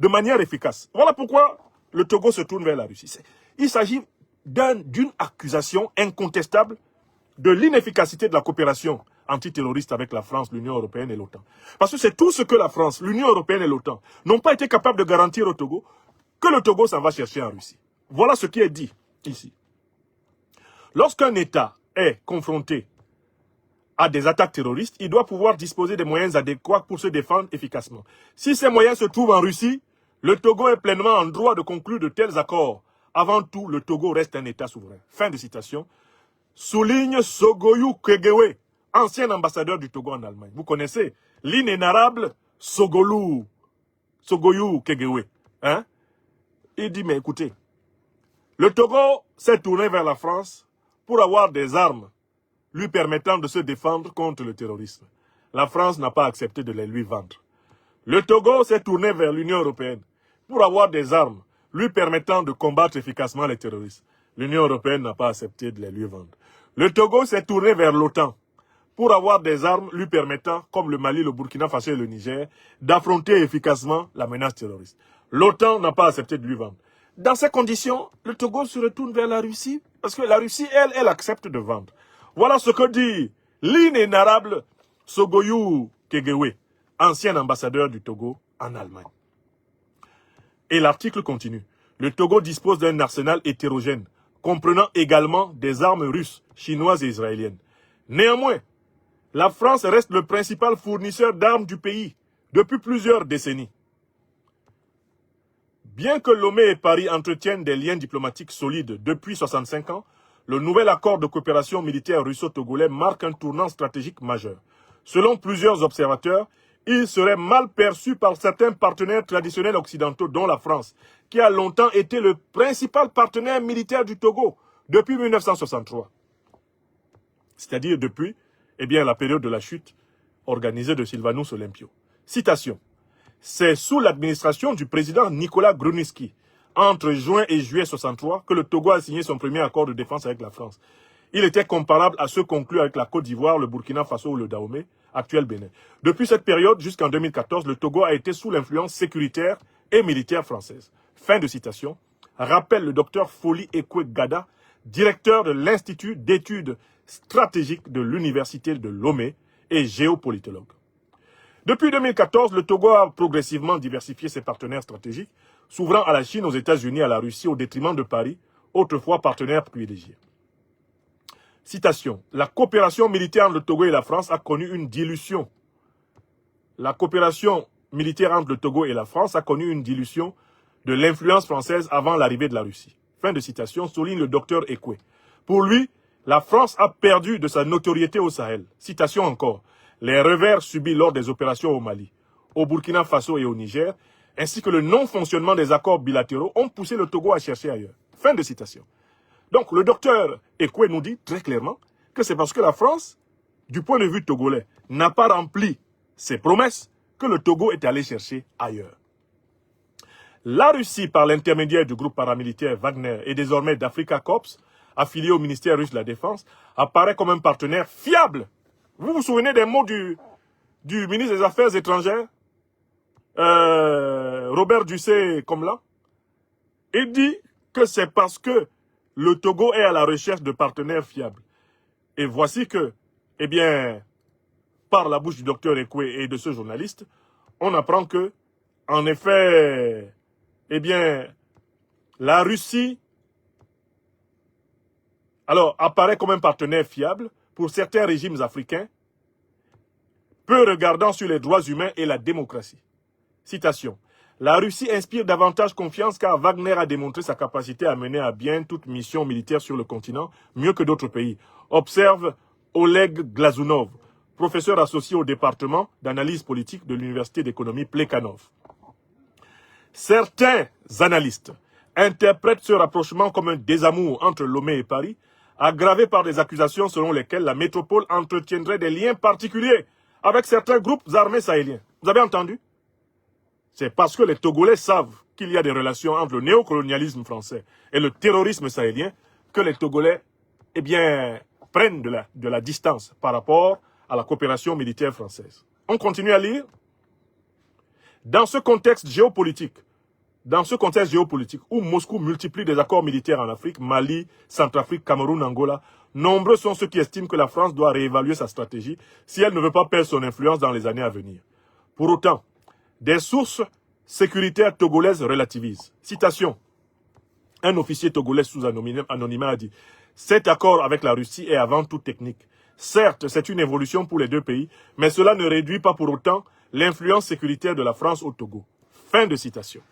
de manière efficace. Voilà pourquoi le Togo se tourne vers la Russie. Il s'agit d'une accusation incontestable de l'inefficacité de la coopération antiterroriste avec la France, l'Union européenne et l'OTAN. Parce que c'est tout ce que la France, l'Union européenne et l'OTAN n'ont pas été capables de garantir au Togo, que le Togo s'en va chercher en Russie. Voilà ce qui est dit ici. Lorsqu'un État est confronté à des attaques terroristes, il doit pouvoir disposer des moyens adéquats pour se défendre efficacement. Si ces moyens se trouvent en Russie, le Togo est pleinement en droit de conclure de tels accords. Avant tout, le Togo reste un État souverain. Fin de citation. Souligne Sogoyou Kegewe, ancien ambassadeur du Togo en Allemagne. Vous connaissez l'inénarrable Sogoyou Kegewe. Hein? Il dit, mais écoutez, le Togo s'est tourné vers la France pour avoir des armes lui permettant de se défendre contre le terrorisme. La France n'a pas accepté de les lui vendre. Le Togo s'est tourné vers l'Union européenne pour avoir des armes lui permettant de combattre efficacement les terroristes. L'Union européenne n'a pas accepté de les lui vendre. Le Togo s'est tourné vers l'OTAN pour avoir des armes lui permettant, comme le Mali, le Burkina Faso et le Niger, d'affronter efficacement la menace terroriste. L'OTAN n'a pas accepté de lui vendre. Dans ces conditions, le Togo se retourne vers la Russie, parce que la Russie, elle accepte de vendre. Voilà ce que dit l'inénarrable Sogoyou Kegewe, ancien ambassadeur du Togo en Allemagne. Et l'article continue. Le Togo dispose d'un arsenal hétérogène, comprenant également des armes russes, chinoises et israéliennes. Néanmoins, la France reste le principal fournisseur d'armes du pays depuis plusieurs décennies. Bien que Lomé et Paris entretiennent des liens diplomatiques solides depuis 65 ans, le nouvel accord de coopération militaire russo-togolais marque un tournant stratégique majeur. Selon plusieurs observateurs, il serait mal perçu par certains partenaires traditionnels occidentaux, dont la France, qui a longtemps été le principal partenaire militaire du Togo depuis 1963. C'est-à-dire depuis la période de la chute organisée de Sylvanus Olympio. Citation. C'est sous l'administration du président Nicolas Gruniski, entre juin et juillet 63, que le Togo a signé son premier accord de défense avec la France. Il était comparable à ceux conclus avec la Côte d'Ivoire, le Burkina Faso ou le Dahomey, actuel Bénin. Depuis cette période jusqu'en 2014, le Togo a été sous l'influence sécuritaire et militaire française. Fin de citation. Rappelle le docteur Foli Ekwe Gada, directeur de l'Institut d'études stratégiques de l'Université de Lomé et géopolitologue. Depuis 2014, le Togo a progressivement diversifié ses partenaires stratégiques, s'ouvrant à la Chine, aux États-Unis, à la Russie, au détriment de Paris, autrefois partenaire privilégié. Citation. La coopération militaire entre le Togo et la France a connu une dilution. La coopération militaire entre le Togo et la France a connu une dilution de l'influence française avant l'arrivée de la Russie. Fin de citation, souligne le docteur Ekwe. Pour lui, la France a perdu de sa notoriété au Sahel. Citation encore. Les revers subis lors des opérations au Mali, au Burkina Faso et au Niger, ainsi que le non-fonctionnement des accords bilatéraux ont poussé le Togo à chercher ailleurs. Fin de citation. Donc le docteur Ekwe nous dit très clairement que c'est parce que la France, du point de vue togolais, n'a pas rempli ses promesses que le Togo est allé chercher ailleurs. La Russie, par l'intermédiaire du groupe paramilitaire Wagner et désormais d'Africa Corps, affilié au ministère russe de la Défense, apparaît comme un partenaire fiable. Vous vous souvenez des mots du ministre des Affaires étrangères, Robert Dussé-Comla? Il dit que c'est parce que le Togo est à la recherche de partenaires fiables. Et voici que, par la bouche du docteur Ekwe et de ce journaliste, on apprend que, en effet, la Russie apparaît comme un partenaire fiable pour certains régimes africains, peu regardant sur les droits humains et la démocratie. Citation. La Russie inspire davantage confiance car Wagner a démontré sa capacité à mener à bien toute mission militaire sur le continent, mieux que d'autres pays. Observe Oleg Glazunov, professeur associé au département d'analyse politique de l'Université d'économie Plekhanov. Certains analystes interprètent ce rapprochement comme un désamour entre Lomé et Paris, aggravé par des accusations selon lesquelles la métropole entretiendrait des liens particuliers avec certains groupes armés sahéliens. Vous avez entendu? C'est parce que les Togolais savent qu'il y a des relations entre le néocolonialisme français et le terrorisme sahélien que les Togolais, prennent de la distance par rapport à la coopération militaire française. On continue à lire. Dans ce contexte géopolitique dans ce contexte géopolitique où Moscou multiplie des accords militaires en Afrique, Mali, Centrafrique, Cameroun, Angola, nombreux sont ceux qui estiment que la France doit réévaluer sa stratégie si elle ne veut pas perdre son influence dans les années à venir. Pour autant, des sources sécuritaires togolaises relativisent. Citation. Un officier togolais sous anonymat a dit « Cet accord avec la Russie est avant tout technique. Certes, c'est une évolution pour les deux pays, mais cela ne réduit pas pour autant l'influence sécuritaire de la France au Togo. » Fin de citation.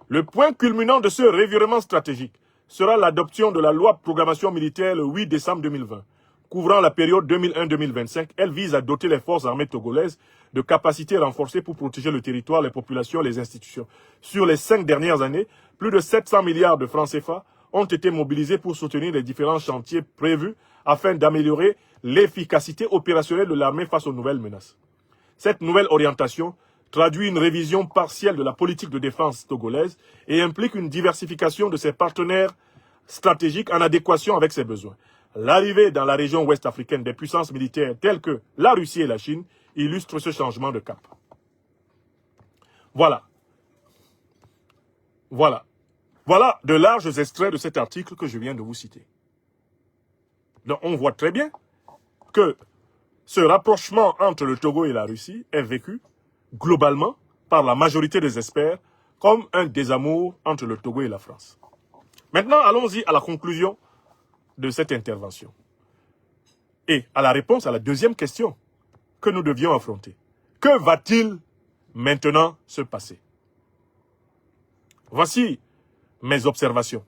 Le point culminant de ce revirement stratégique sera l'adoption de la loi de programmation militaire le 8 décembre 2020. Couvrant la période 2001-2025, elle vise à doter les forces armées togolaises de capacités renforcées pour protéger le territoire, les populations et les institutions. Sur les 5 dernières années, plus de 700 milliards de francs CFA ont été mobilisés pour soutenir les différents chantiers prévus afin d'améliorer l'efficacité opérationnelle de l'armée face aux nouvelles menaces. Cette nouvelle orientation traduit une révision partielle de la politique de défense togolaise et implique une diversification de ses partenaires stratégiques en adéquation avec ses besoins. L'arrivée dans la région ouest africaine des puissances militaires telles que la Russie et la Chine illustre ce changement de cap. Voilà de larges extraits de cet article que je viens de vous citer. Donc on voit très bien que ce rapprochement entre le Togo et la Russie est vécu globalement par la majorité des experts comme un désamour entre le Togo et la France. Maintenant, allons-y à la conclusion de cette intervention et à la réponse à la deuxième question que nous devions affronter. Que va-t-il maintenant se passer? Voici mes observations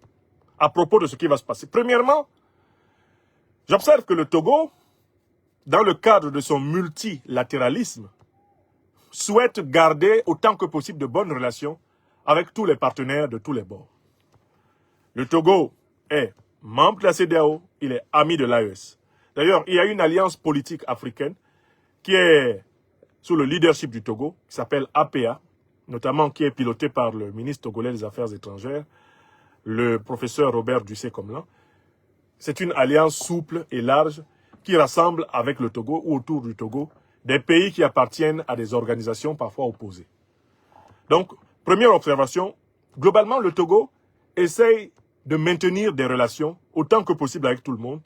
à propos de ce qui va se passer. Premièrement, j'observe que le Togo, dans le cadre de son multilatéralisme, souhaite garder autant que possible de bonnes relations avec tous les partenaires de tous les bords. Le Togo est membre de la CEDEAO, il est ami de l'AES. D'ailleurs, il y a une alliance politique africaine qui est sous le leadership du Togo, qui s'appelle APA, notamment qui est pilotée par le ministre togolais des Affaires étrangères, le professeur Robert Dussé-Comlan. C'est une alliance souple et large qui rassemble avec le Togo ou autour du Togo des pays qui appartiennent à des organisations parfois opposées. Donc, première observation, globalement, le Togo essaye de maintenir des relations autant que possible avec tout le monde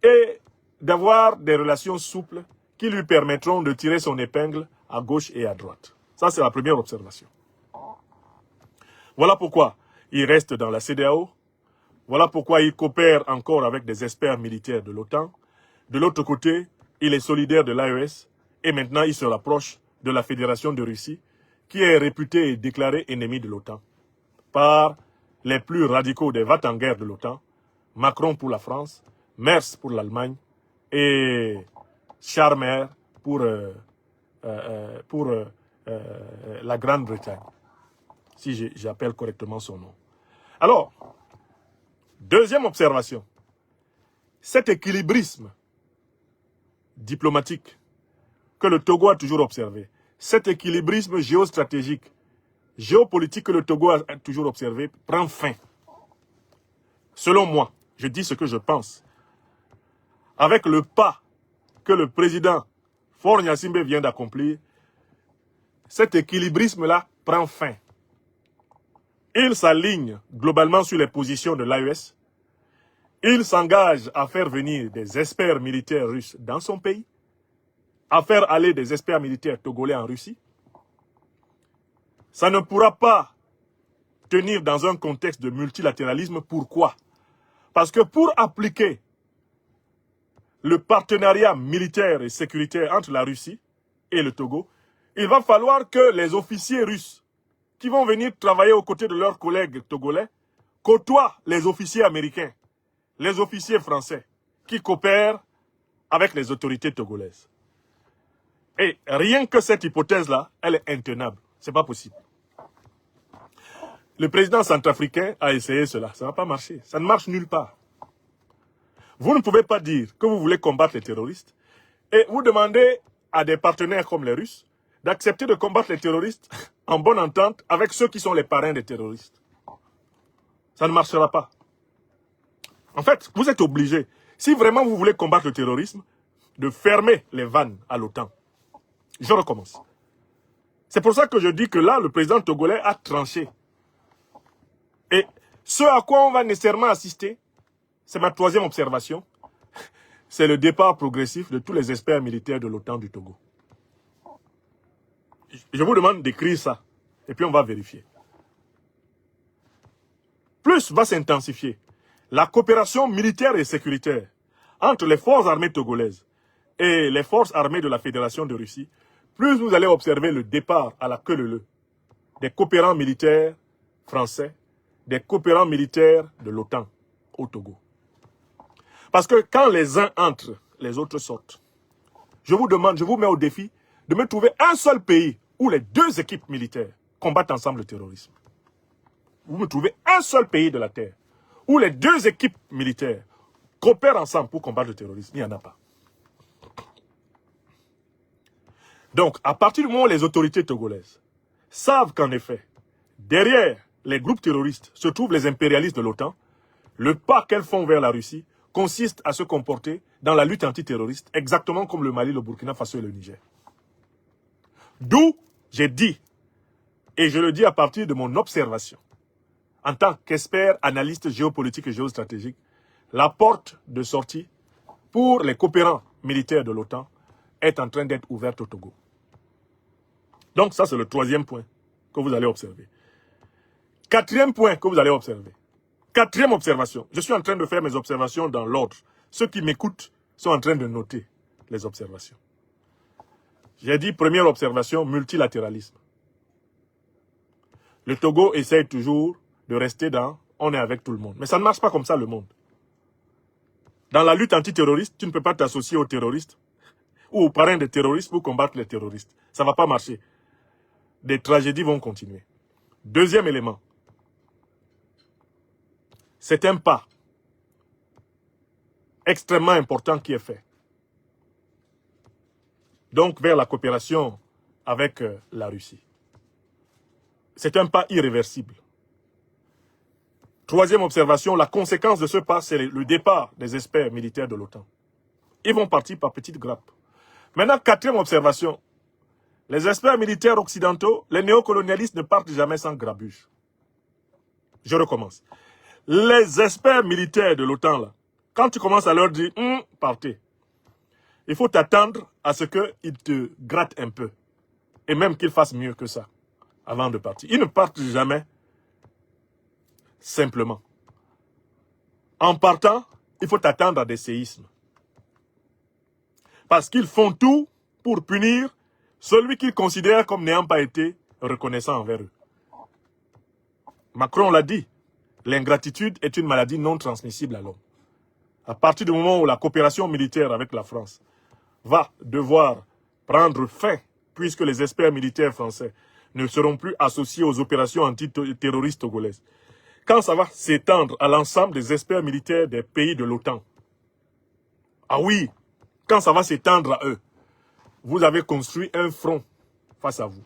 et d'avoir des relations souples qui lui permettront de tirer son épingle à gauche et à droite. Ça, c'est la première observation. Voilà pourquoi il reste dans la CEDEAO. Voilà pourquoi il coopère encore avec des experts militaires de l'OTAN. De l'autre côté, il est solidaire de l'AES et maintenant il se rapproche de la Fédération de Russie qui est réputée et déclarée ennemie de l'OTAN par les plus radicaux des va-t-en-guerre de l'OTAN, Macron pour la France, Merz pour l'Allemagne et Charmer pour la Grande-Bretagne, si j'appelle correctement son nom. Alors, deuxième observation, cet équilibrisme diplomatique que le Togo a toujours observé, cet équilibrisme géostratégique, géopolitique que le Togo a toujours observé, prend fin. Selon moi, je dis ce que je pense, avec le pas que le président Faure Gnassingbé vient d'accomplir, cet équilibrisme-là prend fin. Il s'aligne globalement sur les positions de l'AES. Il s'engage à faire venir des experts militaires russes dans son pays, à faire aller des experts militaires togolais en Russie. Ça ne pourra pas tenir dans un contexte de multilatéralisme. Pourquoi? Parce que pour appliquer le partenariat militaire et sécuritaire entre la Russie et le Togo, il va falloir que les officiers russes qui vont venir travailler aux côtés de leurs collègues togolais côtoient les officiers américains, les officiers français qui coopèrent avec les autorités togolaises. Et rien que cette hypothèse-là, elle est intenable. Ce n'est pas possible. Le président centrafricain a essayé cela. Ça n'a pas marché. Ça ne marche nulle part. Vous ne pouvez pas dire que vous voulez combattre les terroristes et vous demandez à des partenaires comme les Russes d'accepter de combattre les terroristes en bonne entente avec ceux qui sont les parrains des terroristes. Ça ne marchera pas. En fait, vous êtes obligé, si vraiment vous voulez combattre le terrorisme, de fermer les vannes à l'OTAN. Je recommence. C'est pour ça que je dis que là, le président togolais a tranché. Et ce à quoi on va nécessairement assister, c'est ma troisième observation, c'est le départ progressif de tous les experts militaires de l'OTAN du Togo. Je vous demande d'écrire ça, et puis on va vérifier. Plus va s'intensifier la coopération militaire et sécuritaire entre les forces armées togolaises et les forces armées de la Fédération de Russie, plus vous allez observer le départ à la queue leu des coopérants militaires français, des coopérants militaires de l'OTAN au Togo. Parce que quand les uns entrent, les autres sortent. Je vous demande, je vous mets au défi de me trouver un seul pays où les deux équipes militaires combattent ensemble le terrorisme. Vous me trouvez un seul pays de la Terre où les deux équipes militaires coopèrent ensemble pour combattre le terrorisme. Il n'y en a pas. Donc, à partir du moment où les autorités togolaises savent qu'en effet, derrière les groupes terroristes se trouvent les impérialistes de l'OTAN, le pas qu'elles font vers la Russie consiste à se comporter dans la lutte antiterroriste, exactement comme le Mali, le Burkina Faso et le Niger. D'où j'ai dit, et je le dis à partir de mon observation, en tant qu'expert, analyste géopolitique et géostratégique, la porte de sortie pour les coopérants militaires de l'OTAN est en train d'être ouverte au Togo. Donc ça, c'est le troisième point que vous allez observer. Quatrième point que vous allez observer. Quatrième observation. Je suis en train de faire mes observations dans l'ordre. Ceux qui m'écoutent sont en train de noter les observations. J'ai dit première observation, multilatéralisme. Le Togo essaye toujours de rester dans « on est avec tout le monde ». Mais ça ne marche pas comme ça, le monde. Dans la lutte antiterroriste, tu ne peux pas t'associer aux terroristes ou aux parrains des terroristes pour combattre les terroristes. Ça ne va pas marcher. Des tragédies vont continuer. Deuxième élément. C'est un pas extrêmement important qui est fait. Donc, vers la coopération avec la Russie. C'est un pas irréversible. Troisième observation, la conséquence de ce pas, c'est le départ des experts militaires de l'OTAN. Ils vont partir par petites grappes. Maintenant, quatrième observation, les experts militaires occidentaux, les néocolonialistes ne partent jamais sans grabuge. Je recommence. Les experts militaires de l'OTAN, là, quand tu commences à leur dire « partez », il faut t'attendre à ce qu'ils te grattent un peu. Et même qu'ils fassent mieux que ça avant de partir. Ils ne partent jamais simplement. En partant, il faut t'attendre à des séismes. Parce qu'ils font tout pour punir celui qu'ils considèrent comme n'ayant pas été reconnaissant envers eux. Macron l'a dit, l'ingratitude est une maladie non transmissible à l'homme. À partir du moment où la coopération militaire avec la France va devoir prendre fin, puisque les experts militaires français ne seront plus associés aux opérations antiterroristes togolaises, quand ça va s'étendre à l'ensemble des experts militaires des pays de l'OTAN, ah oui, quand ça va s'étendre à eux, vous avez construit un front face à vous.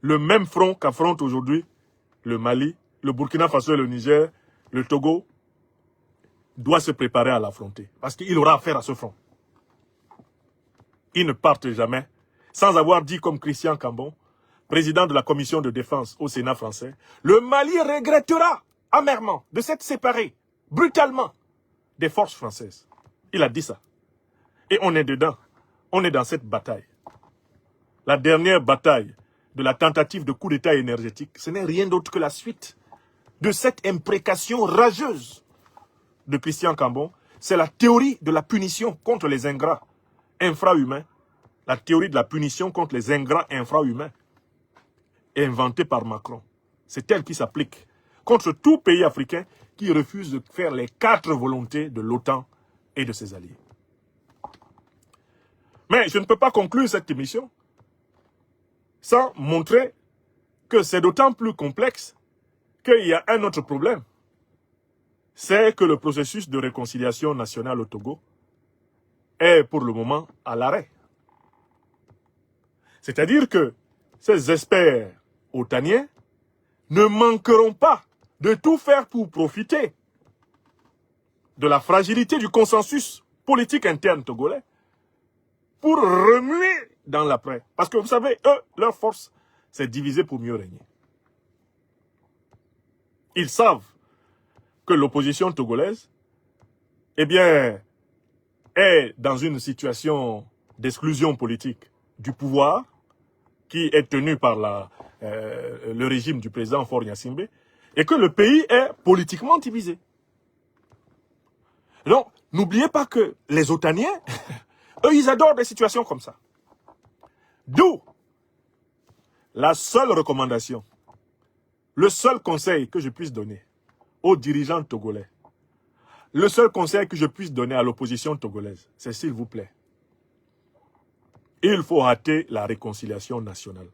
Le même front qu'affrontent aujourd'hui le Mali, le Burkina Faso et le Niger, le Togo, doit se préparer à l'affronter. Parce qu'il aura affaire à ce front. Ils ne partent jamais sans avoir dit comme Christian Cambon, président de la commission de défense au Sénat français, le Mali regrettera amèrement de s'être séparé brutalement des forces françaises. Il a dit ça. Et on est dedans. On est dans cette bataille. La dernière bataille de la tentative de coup d'État énergétique, ce n'est rien d'autre que la suite de cette imprécation rageuse de Christian Cambon. C'est la théorie de la punition contre les ingrats infrahumains. La théorie de la punition contre les ingrats infrahumains inventée par Macron. C'est elle qui s'applique contre tout pays africain qui refuse de faire les 4 volontés de l'OTAN et de ses alliés. Mais je ne peux pas conclure cette émission sans montrer que c'est d'autant plus complexe qu'il y a un autre problème. C'est que le processus de réconciliation nationale au Togo est pour le moment à l'arrêt. C'est-à-dire que ces experts otaniens ne manqueront pas de tout faire pour profiter de la fragilité du consensus politique interne togolais pour remuer dans l'après. Parce que vous savez, eux, leur force, c'est diviser pour mieux régner. Ils savent que l'opposition togolaise, eh bien, est dans une situation d'exclusion politique du pouvoir qui est tenu par le régime du président Faure Gnassingbé et que le pays est politiquement divisé. Donc, n'oubliez pas que les Otaniens, eux, ils adorent des situations comme ça. D'où la seule recommandation, le seul conseil que je puisse donner aux dirigeants togolais, le seul conseil que je puisse donner à l'opposition togolaise, c'est s'il vous plaît, il faut hâter la réconciliation nationale.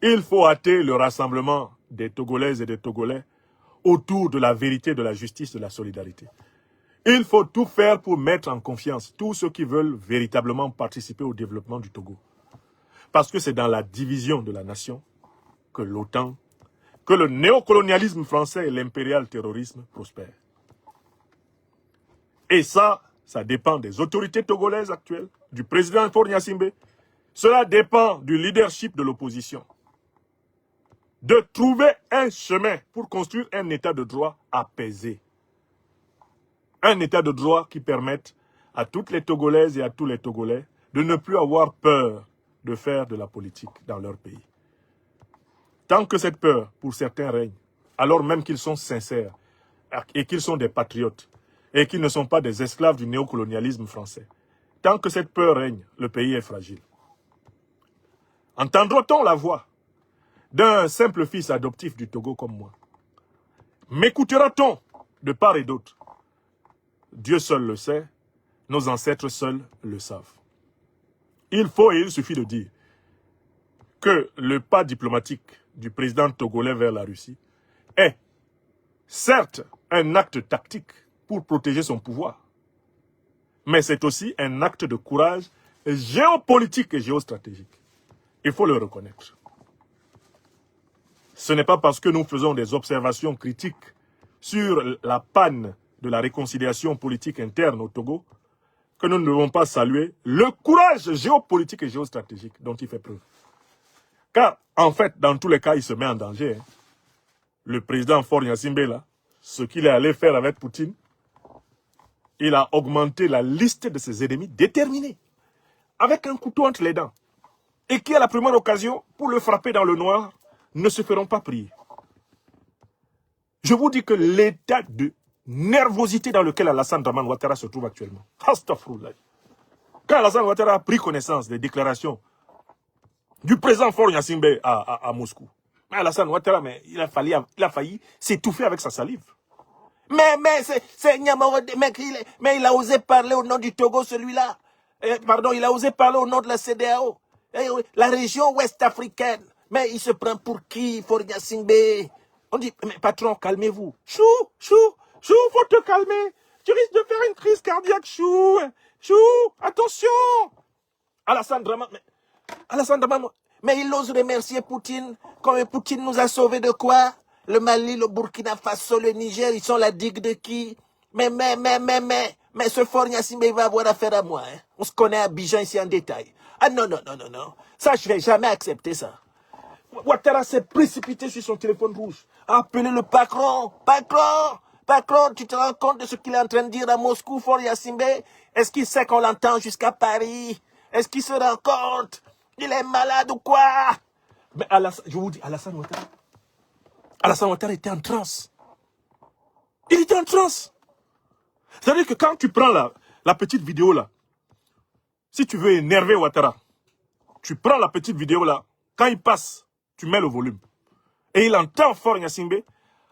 Il faut hâter le rassemblement des Togolaises et des Togolais autour de la vérité, de la justice, de la solidarité. Il faut tout faire pour mettre en confiance tous ceux qui veulent véritablement participer au développement du Togo. Parce que c'est dans la division de la nation que l'OTAN, que le néocolonialisme français et l'impérial terrorisme prospèrent. Et ça dépend des autorités togolaises actuelles, du président Faure Gnassingbé. Cela dépend du leadership de l'opposition. De trouver un chemin pour construire un état de droit apaisé. Un état de droit qui permette à toutes les Togolaises et à tous les Togolais de ne plus avoir peur de faire de la politique dans leur pays. Tant que cette peur, pour certains, règne, alors même qu'ils sont sincères et qu'ils sont des patriotes et qu'ils ne sont pas des esclaves du néocolonialisme français, tant que cette peur règne, le pays est fragile. Entendra-t-on la voix d'un simple fils adoptif du Togo comme moi? M'écoutera-t-on de part et d'autre? Dieu seul le sait, nos ancêtres seuls le savent. Il faut et il suffit de dire que le pas diplomatique du président togolais vers la Russie est certes un acte tactique pour protéger son pouvoir, mais c'est aussi un acte de courage géopolitique et géostratégique. Il faut le reconnaître. Ce n'est pas parce que nous faisons des observations critiques sur la panne de la réconciliation politique interne au Togo que nous ne devons pas saluer le courage géopolitique et géostratégique dont il fait preuve. Car, en fait, dans tous les cas, il se met en danger. Le président Faure Gnassingbé, là, ce qu'il est allé faire avec Poutine, il a augmenté la liste de ses ennemis déterminés, avec un couteau entre les dents, et qui, à la première occasion, pour le frapper dans le noir, ne se feront pas prier. Je vous dis que l'état de nervosité dans lequel Alassane Dramane Ouattara se trouve actuellement. Astaghfirullah. Quand Alassane Ouattara a pris connaissance des déclarations du président Faure Gnassingbé à Moscou, mais Alassane Ouattara, mais il a failli s'étouffer avec sa salive. Mais c'est Niamoro, mais il a osé parler au nom du Togo, celui-là. Pardon, il a osé parler au nom de la CEDEAO, la région ouest-africaine. Mais il se prend pour qui, Faure Gnassingbé? On dit, mais patron, calmez-vous. Chou, faut te calmer. Tu risques de faire une crise cardiaque, Chou, attention. Alassane Dramane, mais il ose remercier Poutine, comme Poutine nous a sauvés de quoi? Le Mali, le Burkina Faso, le Niger, ils sont la digue de qui? Mais ce Faure Gnassingbé va avoir affaire à moi. Hein. On se connaît à Abidjan ici en détail. Ah non. Ça, je vais jamais accepter ça. Ouattara s'est précipité sur son téléphone rouge, a appelé le patron. Patron, tu te rends compte de ce qu'il est en train de dire à Moscou, Faure Gnassingbé? Est-ce qu'il sait qu'on l'entend jusqu'à Paris? Est-ce qu'il se rend compte? Il est malade ou quoi? Mais je vous dis, Alassane Ouattara était en transe. Il était en transe. C'est-à-dire que quand tu prends la petite vidéo là, si tu veux énerver Ouattara, tu prends la petite vidéo là, quand il passe, tu mets le volume. Et il entend Faure Gnassingbé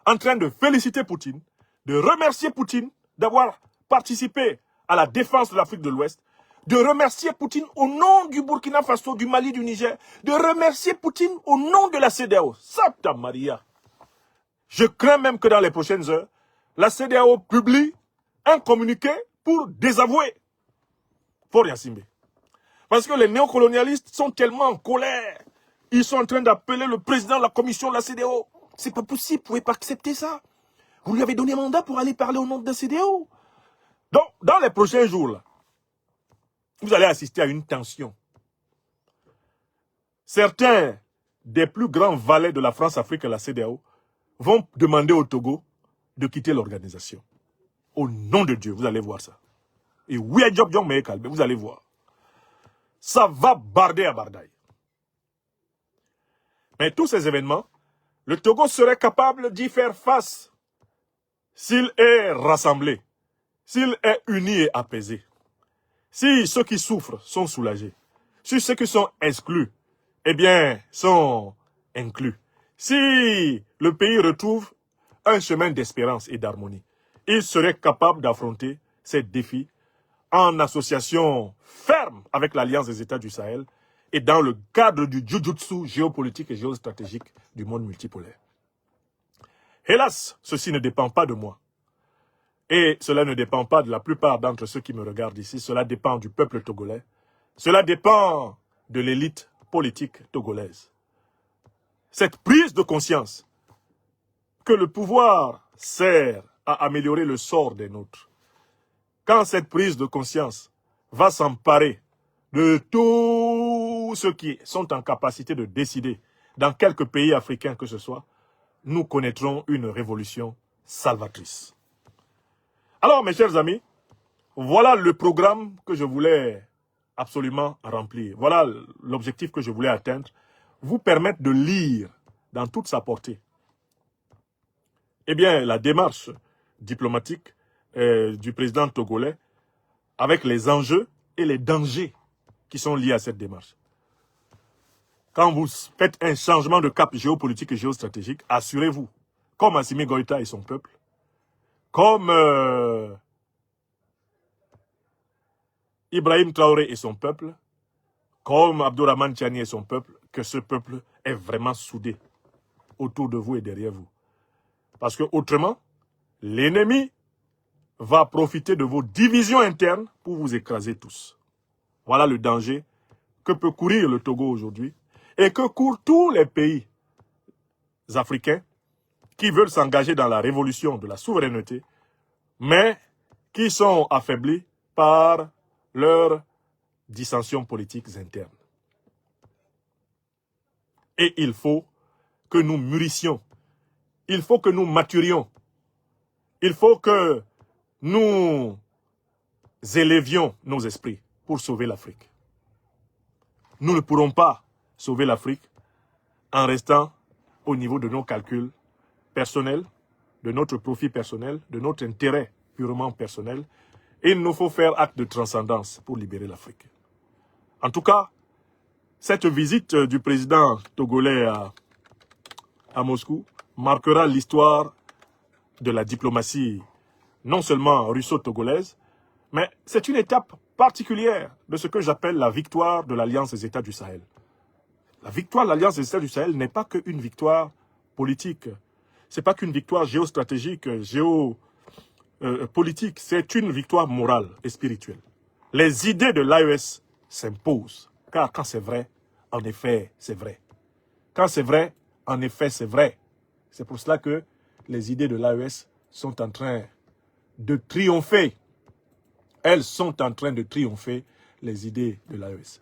en train de féliciter Poutine, de remercier Poutine d'avoir participé à la défense de l'Afrique de l'Ouest, de remercier Poutine au nom du Burkina Faso, du Mali, du Niger, de remercier Poutine au nom de la CEDEAO. Santa Maria. Je crains même que dans les prochaines heures, la CEDEAO publie un communiqué pour désavouer Faure Gnassingbé. Parce que les néocolonialistes sont tellement en colère. Ils sont en train d'appeler le président de la commission de la CEDEAO. C'est pas possible, vous ne pouvez pas accepter ça. Vous lui avez donné mandat pour aller parler au nom de la CEDEAO. Donc, dans les prochains jours, là, vous allez assister à une tension. Certains des plus grands valets de la France-Afrique et la CEDEAO vont demander au Togo de quitter l'organisation. Au nom de Dieu, vous allez voir ça. Et oui, vous allez voir. Ça va barder à Bardaï. Mais tous ces événements, le Togo serait capable d'y faire face s'il est rassemblé, s'il est uni et apaisé, si ceux qui souffrent sont soulagés, si ceux qui sont exclus, eh bien, sont inclus. Si le pays retrouve un chemin d'espérance et d'harmonie, il serait capable d'affronter ces défis en association ferme avec l'Alliance des États du Sahel et dans le cadre du jujutsu géopolitique et géostratégique du monde multipolaire. Hélas, ceci ne dépend pas de moi. Et cela ne dépend pas de la plupart d'entre ceux qui me regardent ici. Cela dépend du peuple togolais. Cela dépend de l'élite politique togolaise. Cette prise de conscience que le pouvoir sert à améliorer le sort des nôtres, quand cette prise de conscience va s'emparer de tous ceux qui sont en capacité de décider dans quelques pays africains que ce soit, nous connaîtrons une révolution salvatrice. Alors, mes chers amis, voilà le programme que je voulais absolument remplir. Voilà l'objectif que je voulais atteindre. Vous permettre de lire dans toute sa portée, eh bien, la démarche diplomatique du président togolais avec les enjeux et les dangers qui sont liés à cette démarche. Quand vous faites un changement de cap géopolitique et géostratégique, assurez-vous, comme Assimi Goïta et son peuple, comme Ibrahim Traoré et son peuple, comme Abdourahmane Tiani et son peuple, que ce peuple est vraiment soudé autour de vous et derrière vous. Parce que autrement, l'ennemi va profiter de vos divisions internes pour vous écraser tous. Voilà le danger que peut courir le Togo aujourd'hui et que courent tous les pays africains qui veulent s'engager dans la révolution de la souveraineté, mais qui sont affaiblis par leurs dissensions politiques internes. Et il faut que nous mûrissions, il faut que nous maturions, il faut que nous élevions nos esprits pour sauver l'Afrique. Nous ne pourrons pas sauver l'Afrique en restant au niveau de nos calculs personnels, de notre profit personnel, de notre intérêt purement personnel. Il nous faut faire acte de transcendance pour libérer l'Afrique. En tout cas, cette visite du président togolais à Moscou marquera l'histoire de la diplomatie non seulement russo-togolaise, mais c'est une étape particulière de ce que j'appelle la victoire de l'Alliance des États du Sahel. La victoire de l'Alliance des États du Sahel n'est pas qu'une victoire politique, ce n'est pas qu'une victoire géostratégique, géopolitique, c'est une victoire morale et spirituelle. Les idées de l'AES s'imposent, car quand c'est vrai, en effet, c'est vrai. Quand c'est vrai, en effet, c'est vrai. C'est pour cela que les idées de l'AES sont en train de triompher. Elles sont en train de triompher, les idées de l'AES.